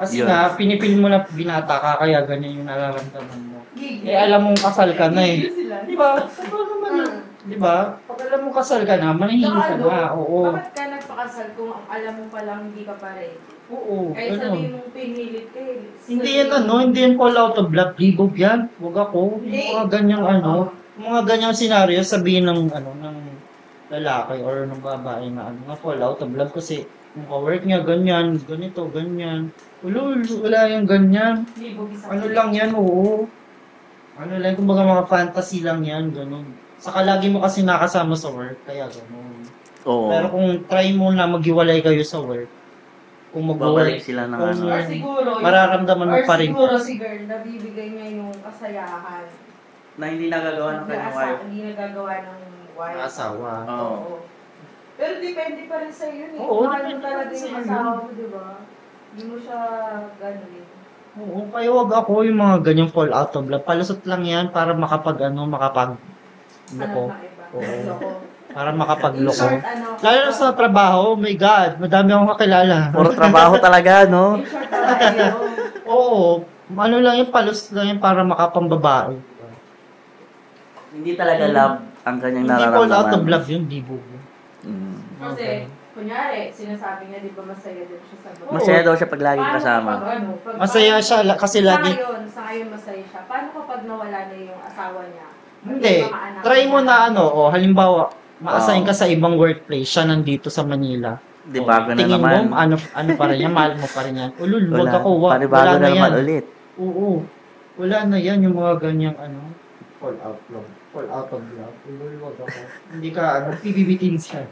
Kasi Yun. nga, pinipil mo na binata ka, kaya ganyan yung nararamdaman mo. Gigil. Alam mong kasal ka na eh. Gigil sila. Di ba? Ano naman yun? Di ba? Pag alam mong kasal ka na, manahimik ka na. Oo. Bakit ka nagpakasal kung alam mo palang hindi ka pa ready? Oo. Kahit Ganun. sabihin mong pinilit ka eh. Hindi yan hindi yan fall out of love. Libog yan. Huwag ako. Yung mga ganyang mga ganyang scenario, sabihin ng ng lalaki or ng babae na fall out of love kasi yung ka-work niya, ganyan, ganito, ganyan. Wala yung ganyan. Libog isa. Ano lang yan, oo. Ano lang, kumbaga mga fantasy lang yan, ganun. Saka lagi mo kasi nakasama sa work, kaya ganun. Oo. Pero kung try mo na maghiwalay kayo sa work, kung Babalik mag-work, sila ng kung Or siguro, mararamdaman mo or pa rin. siguro si girl, nabibigay niya yung kasayahan. na hindi nagagawa ng kanyang wife. Hindi nagagawa ng wife. asawa. Oo. Oo. Pero depende pa rin sa yun eh. Oo, Mahal mo depende talaga pa rin yung sa'yo. asawa mo, di ba? Hindi mo siya gano'n. Oo, kaya wag ako yung mga ganyang fall out of love. Palusot lang yan para makapag-loko. Hanap ng iba. Oo. Loko. Para In makapagloko. short, Lalo na sa trabaho, oh my God, madami akong kakilala. Puro trabaho talaga, no? In short, tayo. Oo, ano lang yung palusot lang yan para makapambabae. Hindi talaga love ang kanyang Hindi fall out of nararamdaman. love yun, di bubo. Mm. Kasi, kunyari, sinasabi niya, di ba masaya din siya sa buhay. Masaya daw siya pag laging Paano kasama. kapag ano, Masaya siya kasi lagi. Sa ngayon masaya siya. Paano kapag nawala na yung asawa niya? Hindi. Yung mga anak Try mo niya? na halimbawa, ma-assign ka sa ibang workplace, siya nandito sa Manila. Di bago na Tingin naman. mo, ano pa rin yan, mahal mo pa rin yan. Ulul, wag Wala. ako, Panibago wala na na naman yan. ulit. Oo. Wala na yan, yung mga ganyang fall out love. Fall out of love. Ulul, wag ako. Hindi ka, PBB siya.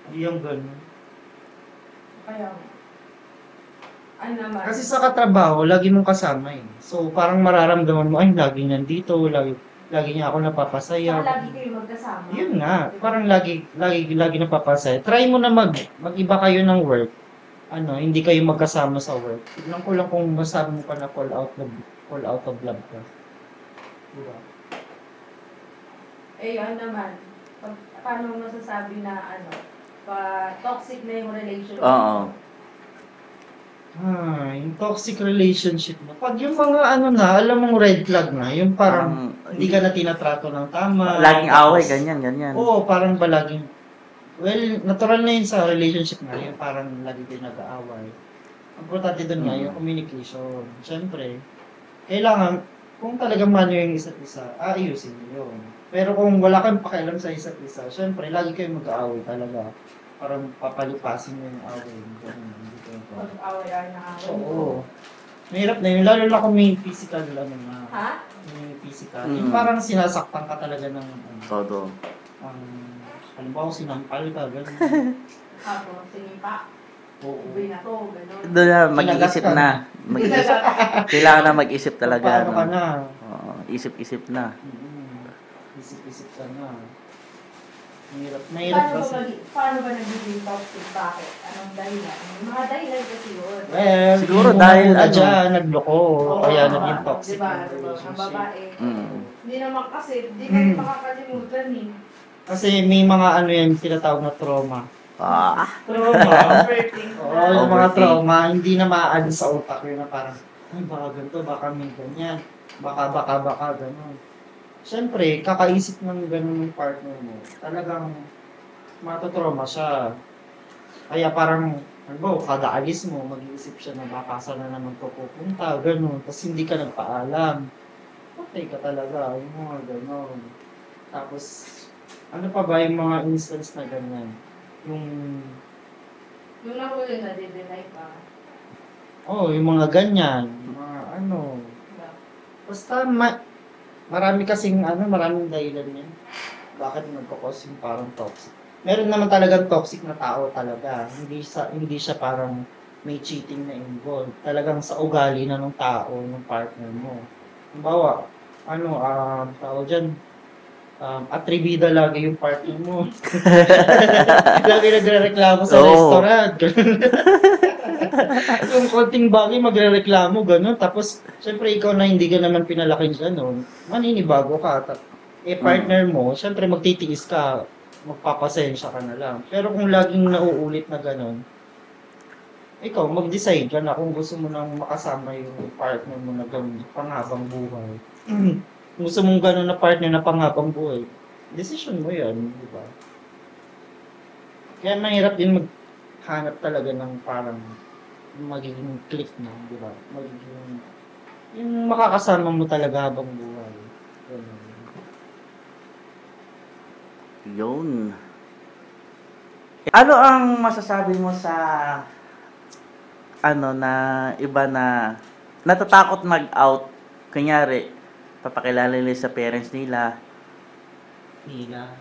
Hindi yung ganun. Kaya, ano naman? Kasi sa katrabaho, lagi mong kasama eh. So, parang mararamdaman mo, ay, lagi nandito, lagi niya ako napapasaya. Saka lagi kayo magkasama. Yun nga, parang lagi napapasaya. Try mo na mag-iba kayo ng work. Hindi kayo magkasama sa work. Tignan ko lang kung masabi mo pa na fall out of love ka. Diba? Eh, yun naman. Paano mo masasabi na toxic na yung relationship? Oo. Yung toxic relationship mo. Pag yung mga alam mong red flag na, yung parang hindi ka na tinatrato ng tama. Laging tapos- away, ganyan. Oo, parang palaging, natural na yun sa relationship na yung parang lagi din nag-aaway. Ang importante doon nga yung communication. Siyempre, kailangan, kung talagang mahal nyo yung isa't isa, ayusin nyo yun. Pero kung wala kang pakialam sa isa't isa, siyempre, lagi kayo mag-aaway talaga. Parang papalipasin mo yung away. Ganun, hindi kayo Pag-away na away. Oo. Mahirap na yun, lalo na kung may physical, na, Ha? may physical. Yung parang sinasaktan ka talaga ng, Todo. halimbawa sinampal ka, gano'n. Tapos, sinipa. Oo. Uwi na to, gano'n. Doon na, mag-iisip na. Mag-iisip. Kailangan na mag-isip talaga. Paano ka No? na? Oo, isip-isip na. Isip-isip ka na. Mahirap kasi. Paano ba nagiging toxic? Bakit? Anong dahilan? May mga dahilan kasi yun. Well, Siguro yung dahil una ano, dyan, nagloko. Kaya naging diba? toxic Diba? yung Ang relationship. babae. Mm. Hindi naman kasi, hindi kayo makakalimutan eh. Kasi may mga yan, tinatawag na trauma. Trauma? Overthink Oo, na. yung mga Overthink. trauma, hindi na maaalis sa utak yun na parang, ay baka ganito, baka may ganyan. Baka, gano'n. Siyempre, kakaisip ng gano'n yung partner mo, talagang matotrauma siya. Kaya parang, kada alis mo, mag-iisip siya na baka saan na naman ko pupunta, gano'n. Tapos hindi ka nagpaalam. Patay ka talaga, yung mga gano'n. Tapos, ano pa ba yung mga instance na ganyan? Yung nahuli na, deny pa. yung mga ganyan, mga basta marami kasing maraming dahilan yan. Bakit nagkakos yung parang toxic? Meron naman talagang toxic na tao talaga. Hindi siya parang may cheating na involved. Talagang sa ugali na ng tao, ng partner mo. Halimbawa, tao dyan, atribida lagi yung partner mo. Lagi nagre-reklamo sa Oo. restaurant. Yung konting bagay, magre-reklamo, gano'n. Tapos, syempre, ikaw na hindi ka naman pinalaking gano'n, maninibago ka. Partner mo, syempre, magtitiis ka, magpapasensya ka na lang. Pero kung laging nauulit na gano'n, ikaw, mag-decide ka na kung gusto mo nang makasama yung partner mo na gano'n, panghabang buhay. Kung gusto mong gano'n na partner na panghabang buhay, decision mo yan, di ba? Kaya mahirap din maghanap talaga ng parang magiging click na, di ba? Magiging, yung makakasama mo talaga habang buhay. Ganun. Yun. Ano ang masasabi mo sa na iba na natatakot mag-out? Kunyari, papakilala nila sa parents nila. Hila.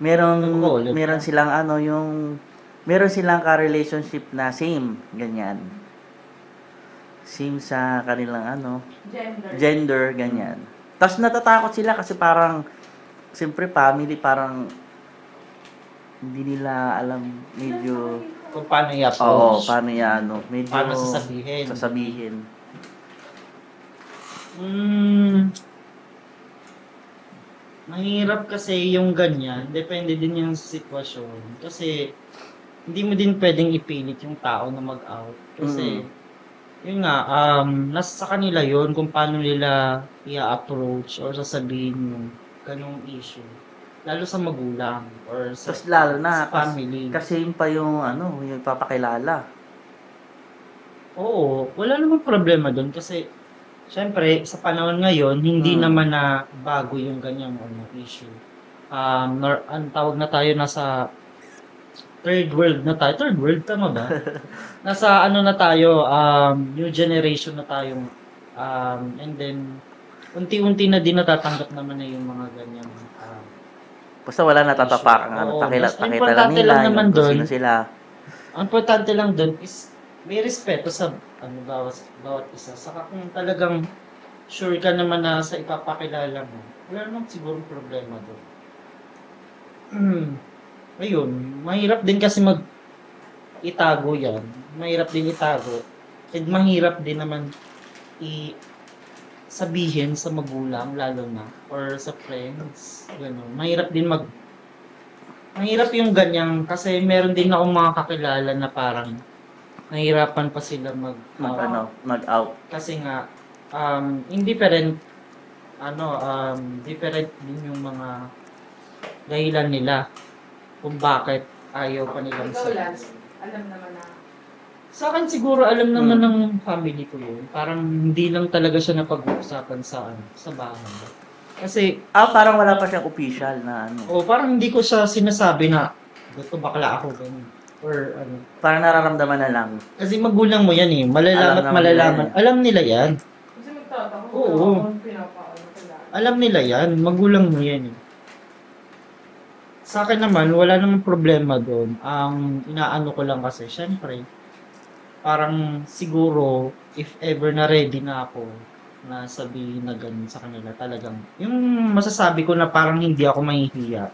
Meron silang meron silang ka-relationship na same, ganyan. Same sa kanilang gender, ganyan. Tapos natatakot sila kasi parang, siyempre family, parang hindi nila alam, medyo, Kung paano i-approach. paano medyo, Paano sasabihin. Mahirap kasi yung ganyan. Depende din yung sitwasyon. Kasi, hindi mo din pwedeng ipilit yung tao na mag-out. Kasi, yun nga, nasa sa kanila yun kung paano nila i-approach or sasabihin yung ganong issue. Lalo sa magulang or sa, Tapos lalo na, sa family. kasi yun pa yung yung papakilala. Oo, wala namang problema doon kasi syempre sa panahon ngayon hindi naman na bago yung ganyang issue. Ang tawag na tayo nasa third world na tayo. Third world tama ba? Nasa na tayo, new generation na tayo. And then unti-unti na din natatanggap naman na yung mga ganyang Basta wala natatapakan Oo, pakita basta lang importante nila lang naman yung kung dun. sino sila. Ang importante lang doon is may respeto sa bawat isa. Saka kung talagang sure ka naman na sa ipapakilala mo, wala namang siguro problema doon. Ayun, mahirap din kasi itago yan. Mahirap din itago. And mahirap din naman sabihin sa magulang, lalo na, or sa friends, gano'n. Mahirap yung ganyan, kasi meron din akong mga kakilala na parang nahihirapan pa sila mag-out. Kasi nga, indifferent, different din yung mga dahilan nila kung bakit ayaw pa nilang Ikaw, Lance, alam naman na. Sa akin siguro alam naman ng family ko yun. Parang hindi lang talaga siya napag-uusapan sa bahay. Kasi parang wala pa siyang official na parang hindi ko siya sinasabi na gusto bakla ako ganun. Or Parang nararamdaman na lang. Kasi magulang mo yan eh. Malalaman at Alam naman malalaman. nila yan. Alam nila yan. Kasi magtatanong Oo. Alam nila yan. Magulang mo yan eh. Sa akin naman, wala namang problema doon. Ang inaano ko lang kasi, syempre, parang siguro, if ever na ready na ako na sabihin na ganun sa kanila, talagang, yung masasabi ko na parang hindi ako mahihiya.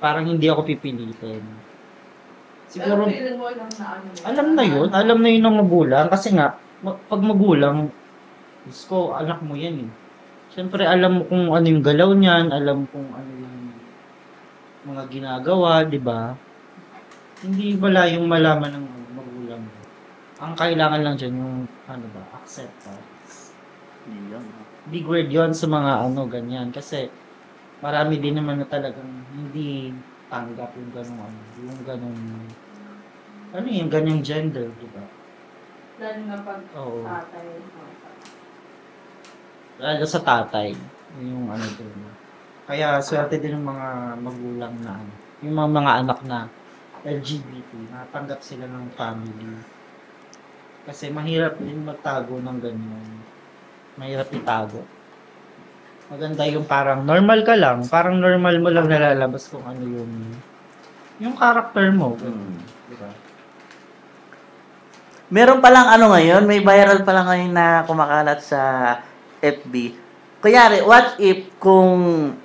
Parang hindi ako pipilitin. Siguro, alam na yun ng magulang. Kasi nga, pag magulang, Diyos ko, anak mo yan eh. Siyempre, alam mo kung ano yung galaw niyan, alam kung ano yung mga ginagawa, di ba? Hindi wala yung malaman ng magulang mo. Ang kailangan lang dyan yung, acceptance. Yun. Big word yun sa mga ganyan. Kasi, marami din naman na talagang hindi tanggap yung yung ganyang gender, di ba? Lalo na pag Oo. tatay. Lalo sa tatay, yung doon. Kaya, swerte din ng mga magulang na, yung mga anak na LGBT, natanggap sila ng family. Kasi mahirap din magtago ng ganyan. Mahirap itago. Maganda yung parang normal ka lang. Parang normal mo lang nalalabas kung ano yung character mo. Diba? Meron palang ano ngayon, may viral palang ngayon na kumakalat sa FB. Kunyari, what if kung,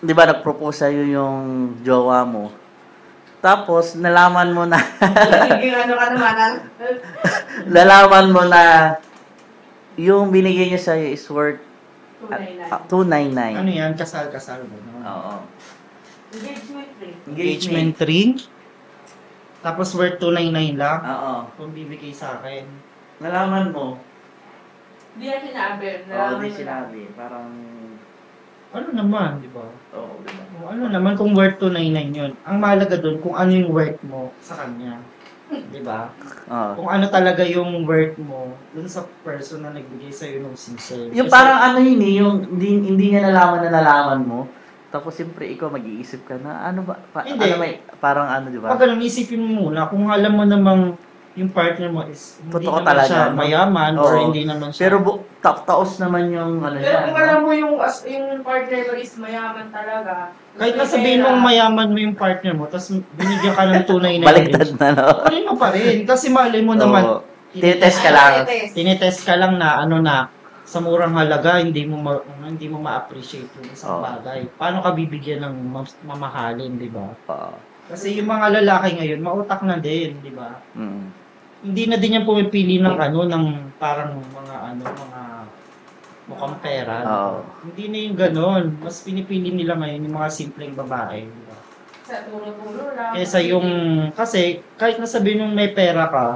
di ba, nag-propose sa'yo yung jowa mo, tapos nalaman mo na, Ano ka naman, nalaman mo na yung binigay niya sa'yo is worth tunay na. 299. Ano yan? Kasal-kasal ba? No? Oo. Engagement ring. Engagement ring. Tapos worth 299 lang. Oo. Kung bibigay sa akin. Nalaman mo. Hindi yan sinabi. Oo, di sinabi. Parang, Ano naman, di ba? oo, di ba? Kung ano naman kung worth 299 yun. Ang mahalaga doon kung ano yung worth mo sa kanya. Di ba? Oo. Kung ano talaga yung worth mo dun sa person na nagbigay sa'yo ng sincere. Yung Kasi- parang ano yun eh, yung hindi niya nalaman na nalaman mo. Tapos siyempre ikaw mag-iisip ka na, ano ba, Hindi. ano may, parang ano, di ba? Pag ganun, isipin mo muna kung alam mo namang yung partner mo is hindi Totoo naman talaga, siya no? mayaman or Oo. hindi naman siya. Pero taos naman yung ano Pero niya. kung alam mo yung partner mo is mayaman talaga. Kahit na sabihin mong mayaman mo yung partner mo, tapos binigyan ka ng tunay na Baliktad na, no? Kunin mo pa rin. Kasi mali mo naman, Oo. Tinitest ka lang. tinitest ka lang na ano na, sa murang halaga, hindi mo ma-appreciate yung isang Oo. bagay. Paano ka bibigyan ng mamahalin, di ba? Oo. Kasi yung mga lalaki ngayon, mautak na din, di ba? Mm. Hindi na din yan pumipili ng ng parang mga mukhang pera. di ba? Oo. Hindi na yung ganon. Mas pinipili nila ngayon yung mga simpleng babae. Di ba? Sa tulo-tulo lang. Kasi kahit nasabihin nung may pera ka,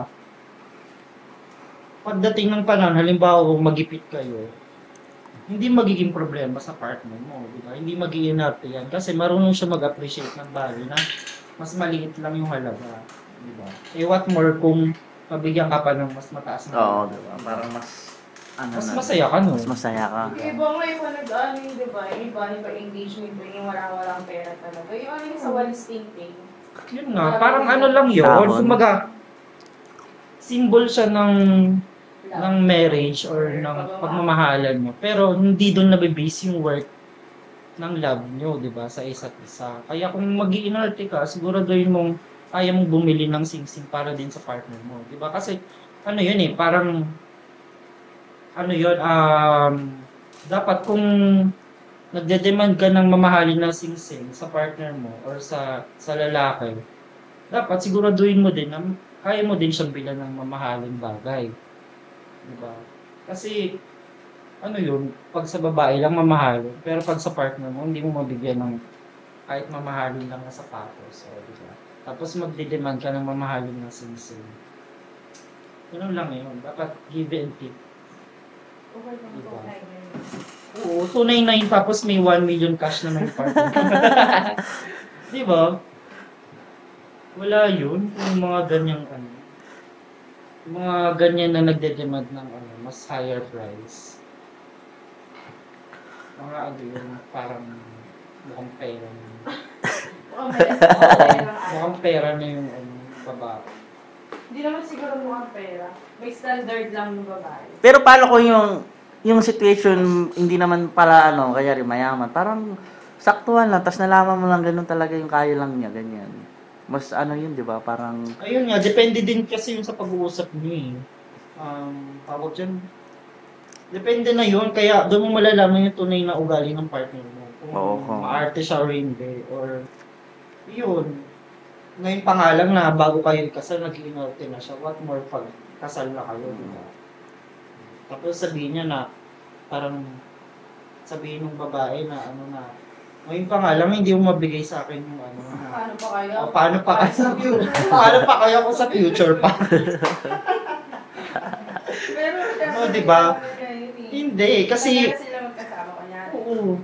pagdating ng panahon, halimbawa kung magipit kayo, hindi magiging problema sa partner mo, di ba? Hindi mag-iinarte yan. Kasi marunong siya mag-appreciate ng value na mas maliit lang yung halaga. Di ba? Eh, what more kung mabigyan ka pa ng mas mataas na Oo, halaga. di ba? Parang mas, ano Mas na, masaya ka nun. mas masaya ka. Yung iba nga yung nag-ano yung diba, yung iba engagement ring yung walang pera talaga. Yung ano yung sa one stinting. Yun nga, parang ano lang yun. Tahon. Kumbaga, symbol siya ng marriage or ng pagmamahalan nyo. Pero hindi doon nabibase yung work ng love nyo, di ba, sa isa't isa. Kaya kung mag-iinarte ka, siguraduhin mong kaya mong bumili ng sing-sing para din sa partner mo, di ba? Kasi ano yun eh, parang ano yun, dapat kung nagde-demand ka ng mamahalin na sing-sing sa partner mo or sa lalaki, dapat siguraduhin mo din na kaya mo din siyang bilan ng mamahaling bagay. Diba? Kasi, ano yun, pag sa babae lang mamahalin, pero pag sa partner mo, hindi mo mabigyan ng kahit mamahalin lang na sapatos. So, diba? Tapos magdidemand ka ng mamahalin na sing-sing. Ganun lang yun. Dapat give and take. Okay lang Diba? po tayo ngayon. Oo, 299 tapos may 1 million cash na may partner. Diba? Wala yun. Yung mga ganyang mga ganyan na nagde-demand ng mas higher price. Mga yun, parang mukhang pera na. Mukhang pera na yung babae. Hindi naman siguro mukhang pera. May standard lang ng babae. Pero paano kung yung situation hindi naman pala kaya rin mayaman, parang saktuhan lang, tapos nalaman mo lang ganun talaga yung kaya lang niya, ganyan. Mas yun, di ba? Parang, Ayun nga, depende din kasi yung sa pag-uusap niyo eh. Tawag dyan. Depende na yun, kaya doon mo malalaman yung tunay na ugali ng partner mo. Kung Oo. maarte siya or hindi, or yun. Ngayon pa nga lang na bago kayo ikasal, nag-iinarte na siya. What more pag kasal na kayo, di ba? Tapos sabihin niya na, parang sabihin ng babae na ngayon pa nga lang, hindi mo mabigay sa akin yung Paano pa kaya? paano pa kaya sa future? Paano pa kaya kung sa future pa? Pero, Oo, diba? Hindi, kasi, Matagal sila magkasama kanya. oo.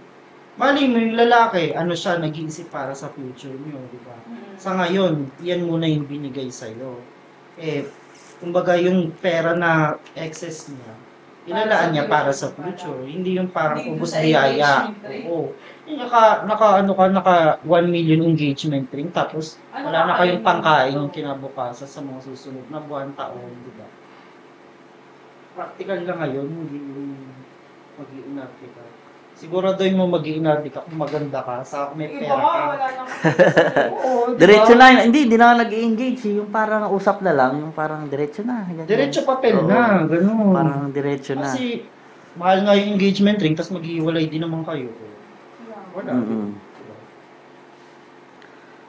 Mali mo yung lalaki, siya, nag-iisip para sa future niyo, di ba? Sa ngayon, yan muna yung binigay sa'yo. Kumbaga yung pera na excess niya, ilalaan niya para sa future. Hindi yung parang Hindi ubos sa biyaya. engagement ring. Oo. Yung naka 1 million engagement ring, tapos Ano wala na pa kayong kayo? pangkain yung kinabukasan sa mga susunod na buwan, taon, di ba? Practical lang ngayon, hindi yung mag-iinarte ka. Siguraduhin mo mag-iinardi ka kung maganda ka, sa may Iba pera nga, ka. wala nang Oo, diba? Diretso na, hindi na nag-engage eh. Yung parang usap na lang, yung parang diretso na. Ganyan. Diretso papel Oo. na, gano'n. Parang diretso na. Kasi, mahal nga yung engagement ring, tapos maghiwalay din naman kayo. Wala. Mm-mm.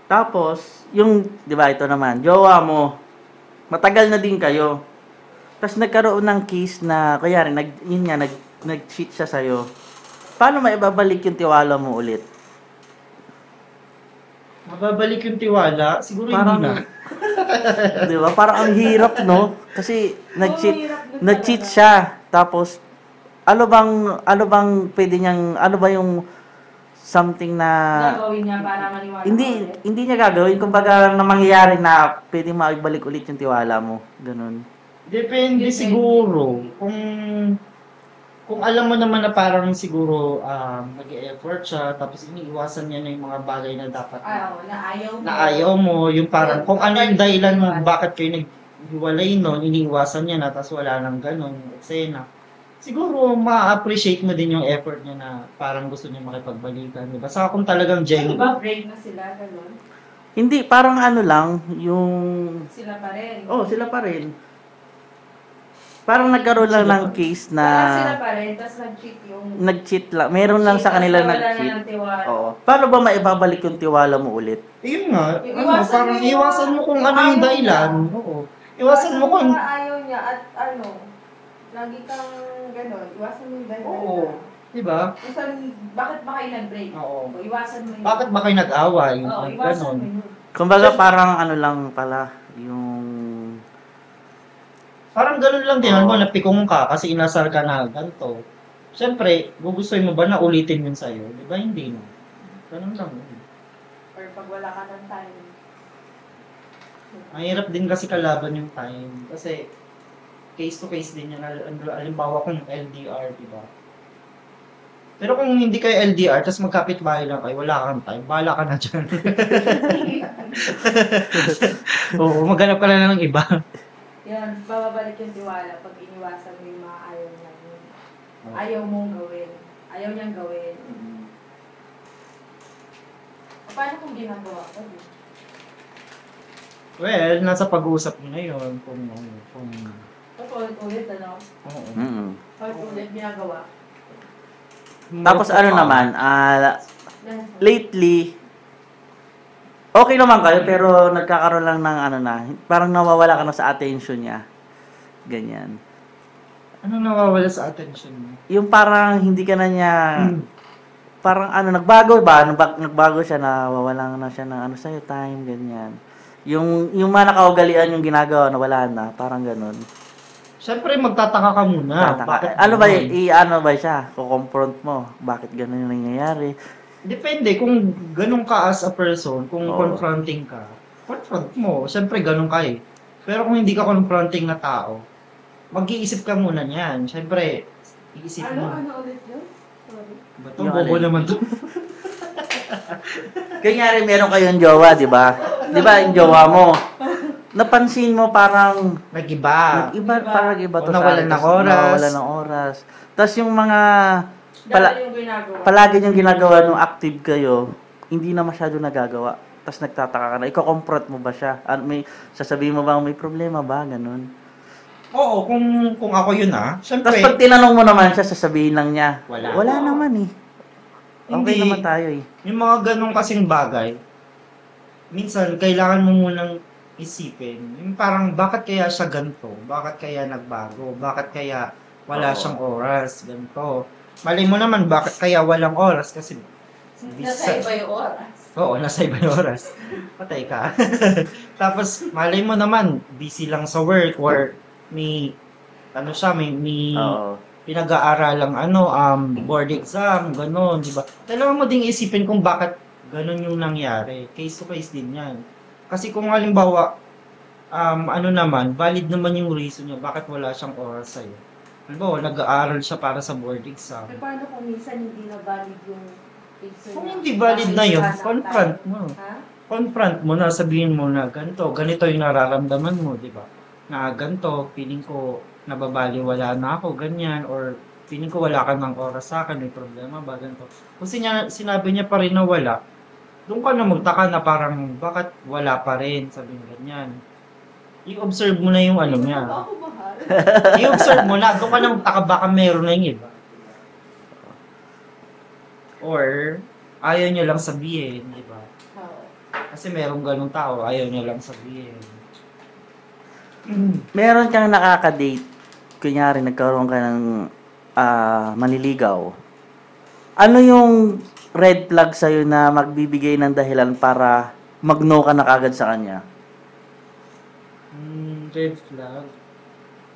Tapos, yung, di ba, ito naman, jowa mo, matagal na din kayo. Tapos nagkaroon ng case na, kaya rin, nag-cheat siya sa'yo. Paano maibabalik yung tiwala mo ulit? Mababalik yung tiwala, siguro Parang, hindi na. di ba? Parang ang hirap, no? Kasi nag-cheat siya. Tapos, ano bang pwede niyang, ano ba yung something na gagawin niya para maniwala hindi niya gagawin, kumbaga na mangyayari na pwede maibalik ulit yung tiwala mo. Ganun. Depende siguro. Kung alam mo naman na parang siguro nag-e-effort siya, tapos iniiwasan niya na yung mga bagay na dapat na ayaw mo, yung parang kung ano yung dahilan mo, bakit kayo naghiwalay nun, iniiwasan niya na, tapos wala nang ganun, eksena. Siguro, ma-appreciate mo din yung effort niya na parang gusto niya makipagbalikan, di ba? Saka kung talagang genuine. Diba break na sila, gano'n? Hindi, parang ano lang, yung... Sila pa rin. Oh, sila pa rin. Parang nagkaroon lang ng case na... Parang sila pa rin, tapos nag-cheat yung... Nag-cheat lang. Meron lang sa kanila nag-cheat. Oo. Paano ba maibabalik yung tiwala mo ulit? Yun nga, Iwasan parang mo yung iwasan mo kung ano yung ayaw dahilan. niya. Oo. Iwasan mo kung... ayaw niya at lagi kang gano'n, iwasan mo yung dahilan. Oo. Diba? Bakit ba kayo nag-break? Oo. O, iwasan mo yun. Bakit ba kayo nag-away? Oo, Ay, iwasan ganon. mo yun. Kumbaga parang ano lang pala, yung... Parang ganun lang din, Oo. alam mo, napikong ka kasi inasar ka na ganito. Siyempre, gugustuhin mo ba na ulitin yun sa'yo? Di ba? Hindi na. Ganun lang. Or pag wala ka ng time. Ang hirap din kasi kalaban yung time. Kasi, case to case din yan. Halimbawa kung LDR, di ba? Pero kung hindi kayo LDR, tapos magkapit-bahay lang kayo, wala kang time, bahala ka na dyan. Oo, maghanap ka na ng iba. Yan, bababalik yung tiwala pag iniwasan mo yung mga ayaw niya. Ayaw mong gawin. Ayaw niyang gawin. Paano kung ginagawa ko? Well, nasa pag-uusap mo na yun. Kung Ulit, ano? oo. Ulit ginagawa. Tapos ano naman, lately, okay naman kayo, pero nagkakaroon lang ng ano na, parang nawawala ka na sa attention niya. Ganyan. Ano nawawala sa attention mo? Yung parang hindi ka na niya, parang ano, nagbago ba? Nagbago siya, nawawalan na siya ng ano sa'yo, time, ganyan. Yung mga nakaugalian yung ginagawa, nawala na, parang ganun. Siyempre, magtataka ka muna. Bakit Ano ba, ganun? ano ba siya? Kukomfront mo? Bakit ganun yung nangyayari? Depende kung ganun ka as a person, kung Oo. confronting ka, confront mo. Siyempre, ganun ka eh. Pero kung hindi ka confronting na tao, mag-iisip ka muna niyan. Siyempre, iisip mo. Ano ulit yun? Sorry. Ba't Yung bobo alin? naman to? Kanyari, meron kayong jowa, di ba? Di ba, yung jowa mo, napansin mo parang Nag-iba. parang iba to O, nawalan sa ng oras. Nawalan ng oras. Tapos yung mga Dati yung ginagawa. palagi yung ginagawa nung active kayo, hindi na masyado nagagawa. Tapos nagtataka ka na, iko-confront mo ba siya? Sasabihin mo ba may problema ba? Ganun. Oo, kung ako yun Tapos Siyempre, pag tinanong mo naman siya, sasabihin lang niya, Wala. wala naman eh. Okay Hindi. naman tayo eh. yung mga ganong kasing bagay, minsan, kailangan mo munang isipin. Yung parang, bakit kaya siya ganito? Bakit kaya nagbago? Bakit kaya wala Oo. siyang oras? Ganito. Malay mo naman, bakit kaya walang oras? Kasi, Nasa iba yung oras. oo, nasa iba yung oras. Patay ka. Tapos, malay mo naman, busy lang sa work or may, may Oo. pinag-aaralang board exam, gano'n, di ba? Kailangan mo ding isipin kung bakit gano'n yung nangyari. Case to case din yan. Kasi kung halimbawa, valid naman yung reason niya bakit wala siyang oras sa'yo. Halimbawa, nag-aaral siya para sa board exam. Eh, paano kung minsan hindi na valid yung picture Kung niya? hindi valid na yun, Kasi confront mo. Ha? Confront mo na, sabihin mo na ganito yung nararamdaman mo, di ba? Na ganito, feeling ko nababaliwala na ako, ganyan, or Feeling ko wala ka ng oras sa akin, may problema ba, ganito. Kung sinabi niya pa rin na wala, doon ka na magtaka na parang, bakit wala pa rin, sabi niya ganyan. I-observe mo na yung ano niya. Ako mahal. I-observe mo na, doon ka na magtaka, baka meron na yung iba. Or, ayaw niya lang sabihin, di ba? Oo. Kasi merong ganong tao, ayaw niya lang sabihin. Meron kang nakaka-date, kunyari nagkaroon ka ng manliligaw. Ano yung red flag sa'yo na magbibigay ng dahilan para mag-no ka na kagad sa kanya? Red flag.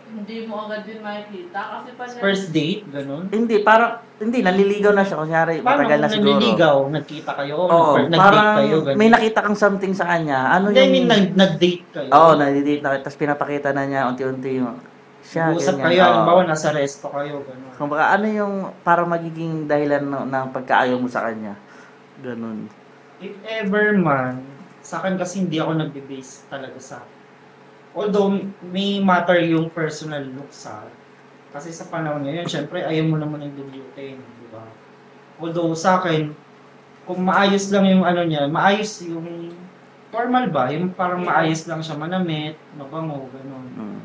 Hindi mo agad din makikita kasi pa First date, ganun. Hindi, parang, hindi, naliligaw na siya. Kunyari, Paano matagal na kung siguro. nanliligaw, nagkita kayo, Oo, nag-date parang kayo, ganun. may nakita kang something sa kanya. Ano Hindi, I yung... mean, nag-date kayo. Oo, nag-date na. Tapos pinapakita na niya unti-unti yung... Siya, Usap ganyan. kayo, Oo. halimbawa, nasa resto kayo, ganun. Kumbaga, ano yung para magiging dahilan ng pagkaayaw mo sa kanya? Ganun. If ever man, sa akin kasi hindi ako nagbe-base talaga sa... Although, may matter yung personal looks sa... Kasi sa panahon ngayon, syempre, ayaw mo naman ng dulyutin, di ba? Although, sa akin, kung maayos lang yung ano niya, maayos yung... Formal ba? Yung parang maayos lang siya, manamit, mabango, ganun. Mm.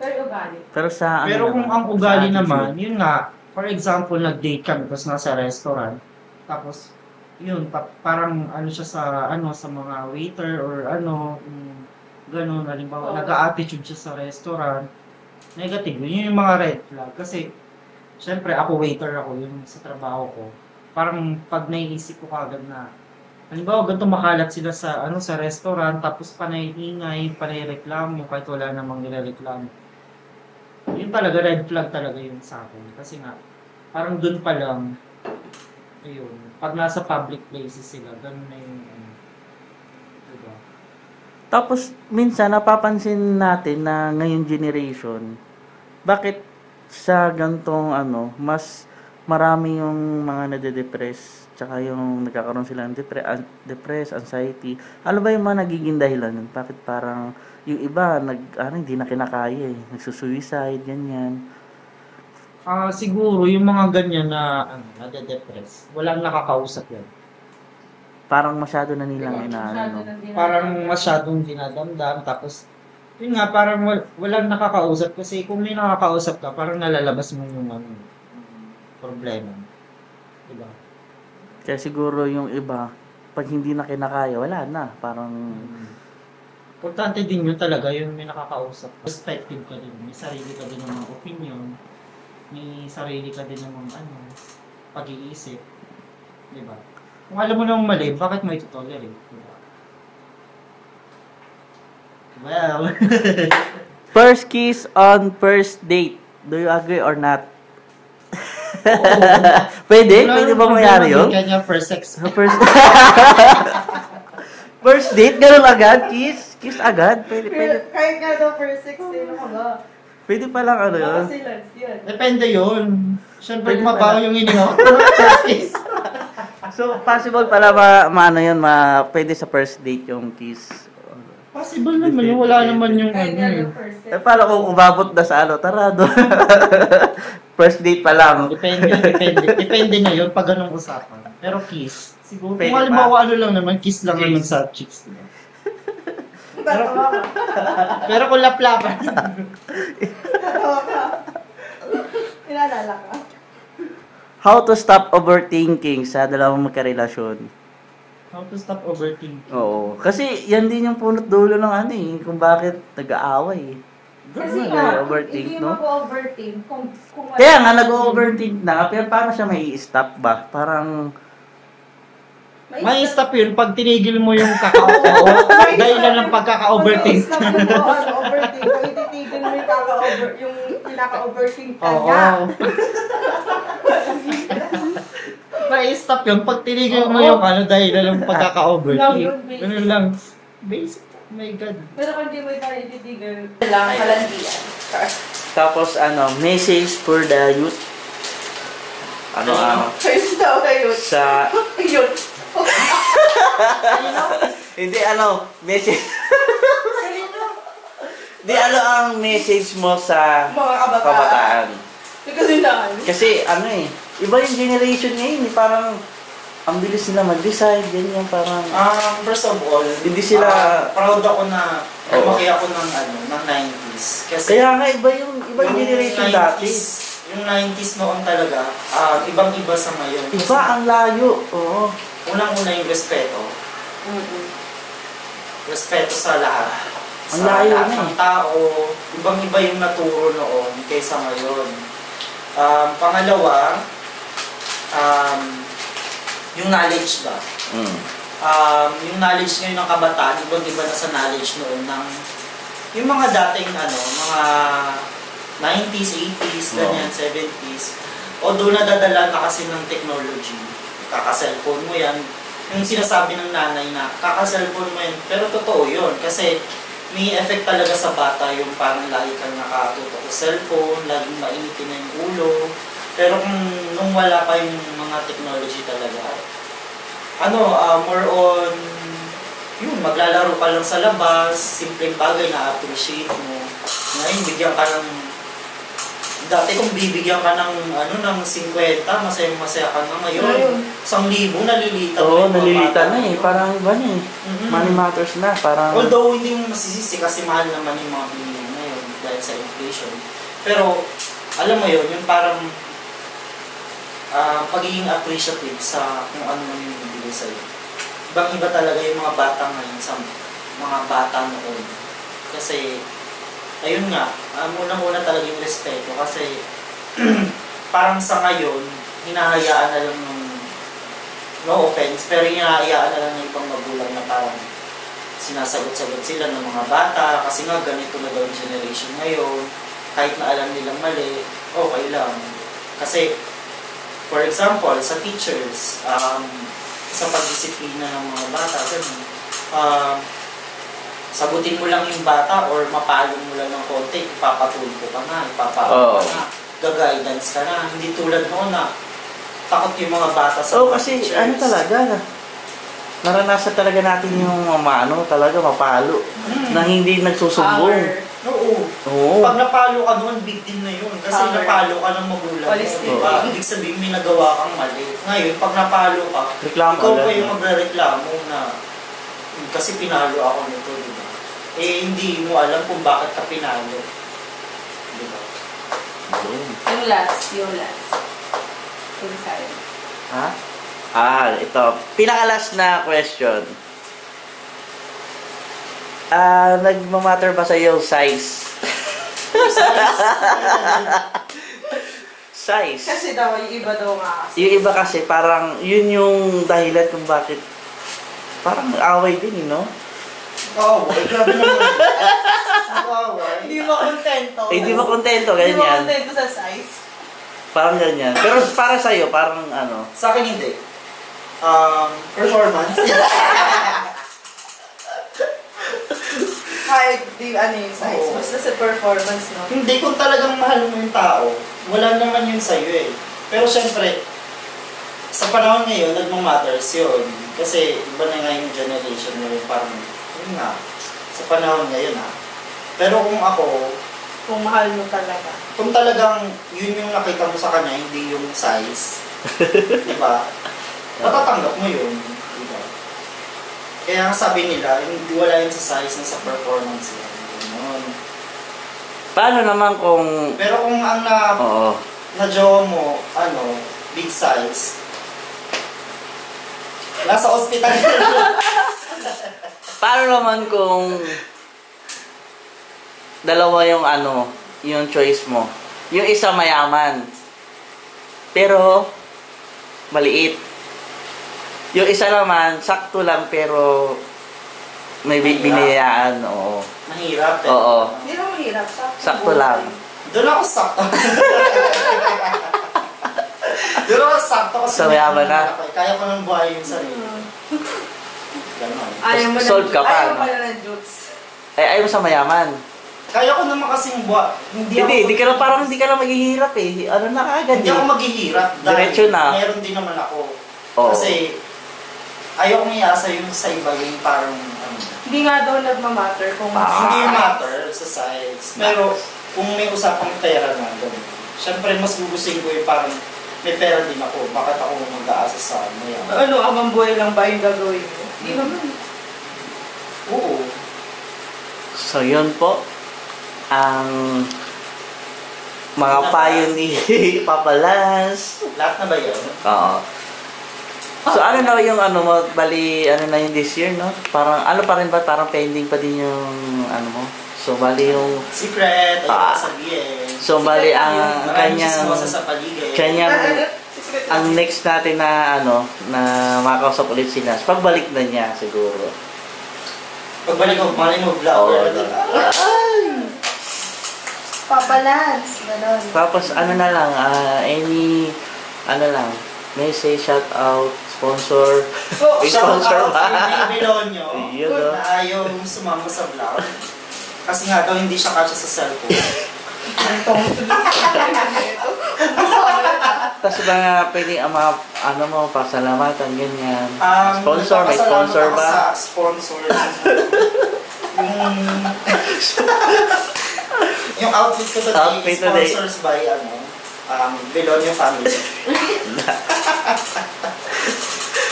Pero ugali. Pero sa Pero ano kung naman, ang ugali sa naman, attitude. yun nga, for example, nag-date kami tapos nasa restaurant, tapos yun, parang ano siya sa sa mga waiter or ganun, halimbawa, Oo. nag-a-attitude siya sa restaurant, negative, yun yung mga red flag. Kasi, syempre, ako waiter ako, yung sa trabaho ko, parang pag naiisip ko kagad na, halimbawa, ganito makalat sila sa restaurant, tapos panay ingay, panay reklamo, kahit wala namang nirereklamo. Yun talaga, red flag talaga yun sa akin. Kasi nga, parang dun pa lang, ayun, pag nasa public places sila, ganun na yung, diba? Tapos, minsan, napapansin natin na ngayong generation, bakit sa gantong mas marami yung mga nade-depress, tsaka yung nagkakaroon sila ng depress, anxiety. Ano ba yung mga nagiging dahilan nun? Bakit parang yung iba, hindi na kinakaya eh. Nagsusuicide, ganyan. Siguro, yung mga ganyan na, nade-depress, walang nakakausap yan. Parang masyado na nilang Parang masyadong dinadamdam, tapos, yun nga, parang walang nakakausap kasi kung may nakakausap ka, parang nalalabas mo yung problema. Diba? Kaya siguro yung iba, pag hindi na kinakaya, wala na. Parang, Importante din yun talaga, yung may nakakausap. Perspective ka din, may sarili ka din ng opinion, may sarili ka din ng pag-iisip. Diba? Kung alam mo namang mali, bakit mo ito-tolerate? Diba? Well, first kiss on first date. Do you agree or not? Pwede? Pwede ba mangyari yun? Kanya first sex. First, first date? Ganun agad? Kiss? Kiss agad? Pwede. Kahit nga daw first sex, sino ka ba? Pwede palang yun. Kasi lance yan. Depende yun. Siyempre, Pwede mabaho pala. yung iningaw. First kiss. So, possible pala pwede sa first date yung kiss. Possible naman yun. Wala naman yung Kahit nga daw first sex. Paano kung umabot na sa tara doon. First date pa lang. Depende na yun pag ganung usapan. Pero kiss, siguro. Pwede Kung halimbawa lang naman, kiss lang naman sa chicks. Diba? Tatawa ka. Pero kung laplapan, Tatawa ka. Pinalala ka. How to stop overthinking sa dalawang magkarelasyon? how to stop overthinking? Oo. Kasi yan din yung punot dulo ng kung bakit nag-aaway. Kasi Ganun, nga, overthink, hindi no? mag-overthink kung Kaya nga, nag-overthink na. Pero paano siya may stop ba? Parang, May stop yun pag tinigil mo yung kakao. Dahil lang ng pagkaka-overthink. Mag-stop yung overthink. Kung ititigil mo yung pinaka-overthink ka Oo. niya. May stop yun pag tinigil mo yung dahil lang ng pagkaka-overthink. Ganun lang. Basic. Oh my God. Pero kung di mo tayo ititigil, lang kalandian. tapos message for the youth. Ayun daw kayo. Sa, Ayun. hindi message. Di ang message mo sa Mga kabataan. kabataan. Kasi na Kasi ano eh, iba yung generation ngayon eh, parang ang bilis nila mag-decide, ganyan parang First of all, hindi sila proud ako na Oo. lumaki ako ng 90s. Kasi kaya nga iba yung generation dati. Yung 90s noon talaga, ibang-iba sa ngayon. Iba ang layo. Oo. Unang-una yung respeto. Respeto sa lahat. Ang Sa layo lahat na ng tao. Ibang-iba yung naturo noon kaysa ngayon. Pangalawa, yung knowledge ba? Yung knowledge ngayon ng kabataan, ibang-iba na sa knowledge noon ng yung mga dating mga 90s, 80s, ganyan, 70s. Although nadadala na kasi ng technology, kaka-cellphone mo yan. Yung sinasabi ng nanay na kaka-cellphone mo yan, pero totoo yun. Kasi may effect talaga sa bata yung parang lagi kang nakatutok sa cellphone, laging mainitin na yung ulo. Pero kung nung wala pa yung mga technology talaga, more on, yun, maglalaro ka lang sa labas, simpleng bagay na appreciate mo. Ngayon, bigyan ka ng, dati kung bibigyan ka ng, ng 50, masaya ka na ngayon. 1,000, nalilita Oo, yung mga nalilita bata na eh. Parang iba na eh. Money matters na. Parang Although, hindi mo masisisi kasi mahal naman yung mga bilihin ngayon dahil sa inflation. Pero, alam mo yun, yung parang pagiging appreciative sa kung ano man yung bibigay sa'yo. Ibang-iba talaga yung mga bata ngayon sa mga bata noon. Kasi, ayun nga, unang-una talaga yung respeto. Kasi, parang sa ngayon, hinahayaan na lang ng, no offense, pero hinahayaan na lang ng ibang magulang na parang sinasagot-sagot sila ng mga bata. Kasi nga, ganito na daw yung generation ngayon. Kahit na alam nilang mali, okay lang. Kasi, for example, sa teachers, sa pagdisiplina ng mga bata, ganun. Sagutin mo lang yung bata or mapalong mo lang ng konti, ipapatulpo ka na, ipapaano ka na, gag-guidance ka na. Hindi tulad noon na takot yung mga bata sa mga kasi teachers. talaga, naranasan talaga natin yung talaga mapalo, na hindi nagsusumbong. Oo. Pag napalo ka noon, big deal na yun. Kasi napalo ka ng magulang mo. Diba? Ibig sabihin, may nagawa kang mali. Ngayon, pag napalo ka, Reklamo ikaw agad, pa yung magre-reklamo na kasi pinalo ako nito, diba? Eh, hindi mo alam kung bakit ka pinalo. Diba? Yung last. Yung sa'yo. Ha? Ito. Pinaka-last na question. Nagmamatter ba sa'yo size? Size. Kasi daw, yung iba daw nga kasi. Yung iba kasi parang yun yung dahilan kung bakit parang away din, no? Away? Grabe naman. Away? Hindi mo kontento. Hindi mo kontento, Hindi mo ganyan. kontento sa size. Parang ganyan. Pero para sa'yo, parang Sa akin hindi. Performance. Kahit di yung size. Oo. Basta sa performance, no? Hindi, kung talagang mahal mo yung tao, wala naman yun sa'yo eh. Pero syempre, sa panahon ngayon, nagmamatters yun. Kasi iba na nga yung generation ngayon, parang, yun nga, sa panahon ngayon Pero kung ako, Kung mahal mo talaga. kung talagang yun yung nakita mo sa kanya, hindi yung size, diba? Matatanggap mo yun, diba? Kaya ang sabi nila, hindi wala yun sa size, sa performance yun. Ganun. paano naman kung Pero kung ang na-jowa mo, big size, nasa ospital. paano naman kung dalawa yung yung choice mo. Yung isa mayaman, pero maliit. Yung isa naman, sakto lang, pero may binayaan. Oo. Mahirap. Oo. Hindi naman mahirap. Sakto lang. Doon ako sakto. Doon ako sakto kasi So, mayaman na. kaya ko nang buhay yung sarili. Ganon. Ayaw mo Solve ka pa, Ayaw no? mo pala ng jokes. Ayaw mo sa mayaman. Kaya ko naman kasing buhay. Hindi ka lang, parang hindi ka lang maghihirap eh. Na kaagad Hindi ako maghihirap. Diretso na. Meron din naman ako. Oo. Kasi ayaw kong iasa yung sa iba yung parang Hindi nga daw nagmamatter kung hindi matter sa size. Pero kung may usapang pera na, ganun. Siyempre, mas gugustuhin ko yung parang may pera din ako. Bakit ako mag-aasa sa mayaman? Ano, abang buhay lang ba yung gagawin mo? Hindi naman. Oo. So, yun po. Ang mga payo ni Papa Lance. Lahat na ba yun? Oo. So, ano na yung ano mo, bali, ano na yung this year, no? Parang, ano pa rin ba? Parang pending pa din yung, ano mo? So, bali yung, Secret, Ah. ayun sabihin. so, bali, ang Maraming kanyang, chismosa sa paligid. kanyang, ang next natin na, ano, na makausap ulit si Lance, pagbalik na niya, siguro. Pagbalik mo, malay mo, Oo. vlogger. Pabalance. Ganon. Tapos, ano na lang, any, ano lang, message, shout out, sponsor, Oh, may sponsor ba? Kay Belonyo, Yun, no? na ayaw sumama sa vlog. Kasi nga daw hindi siya kasya sa cellphone. Tapos ba nga pwede ang mga, ano mo, pasalamatan, ganyan. Sponsor, may nagpapasalamat sponsor ako ba? Sa sponsor. yung outfit ko today, Outfit today. sponsors by Belonyo family.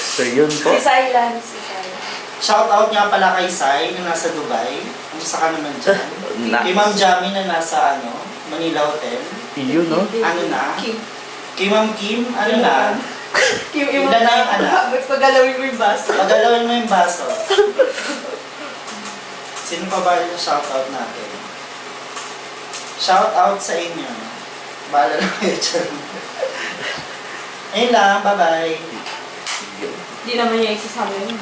So, yun po. Si Silence. Si Silence. Shout out nga pala kay Sai na nasa Dubai. Kumusta ka naman dyan? Kay Ma'am Jamie na nasa Manila Hotel. Yun, no? Ano na? Kim. Kay Ma'am Kim, ano na? Kim, Ilan na yung anak? Ba't pagalawin mo yung baso? Pagalawin mo yung baso. Sino pa ba yung shoutout natin? Shoutout sa inyo. Bahala na kayo dyan. Ayun lang, bye-bye. Hindi naman niya isasama yun.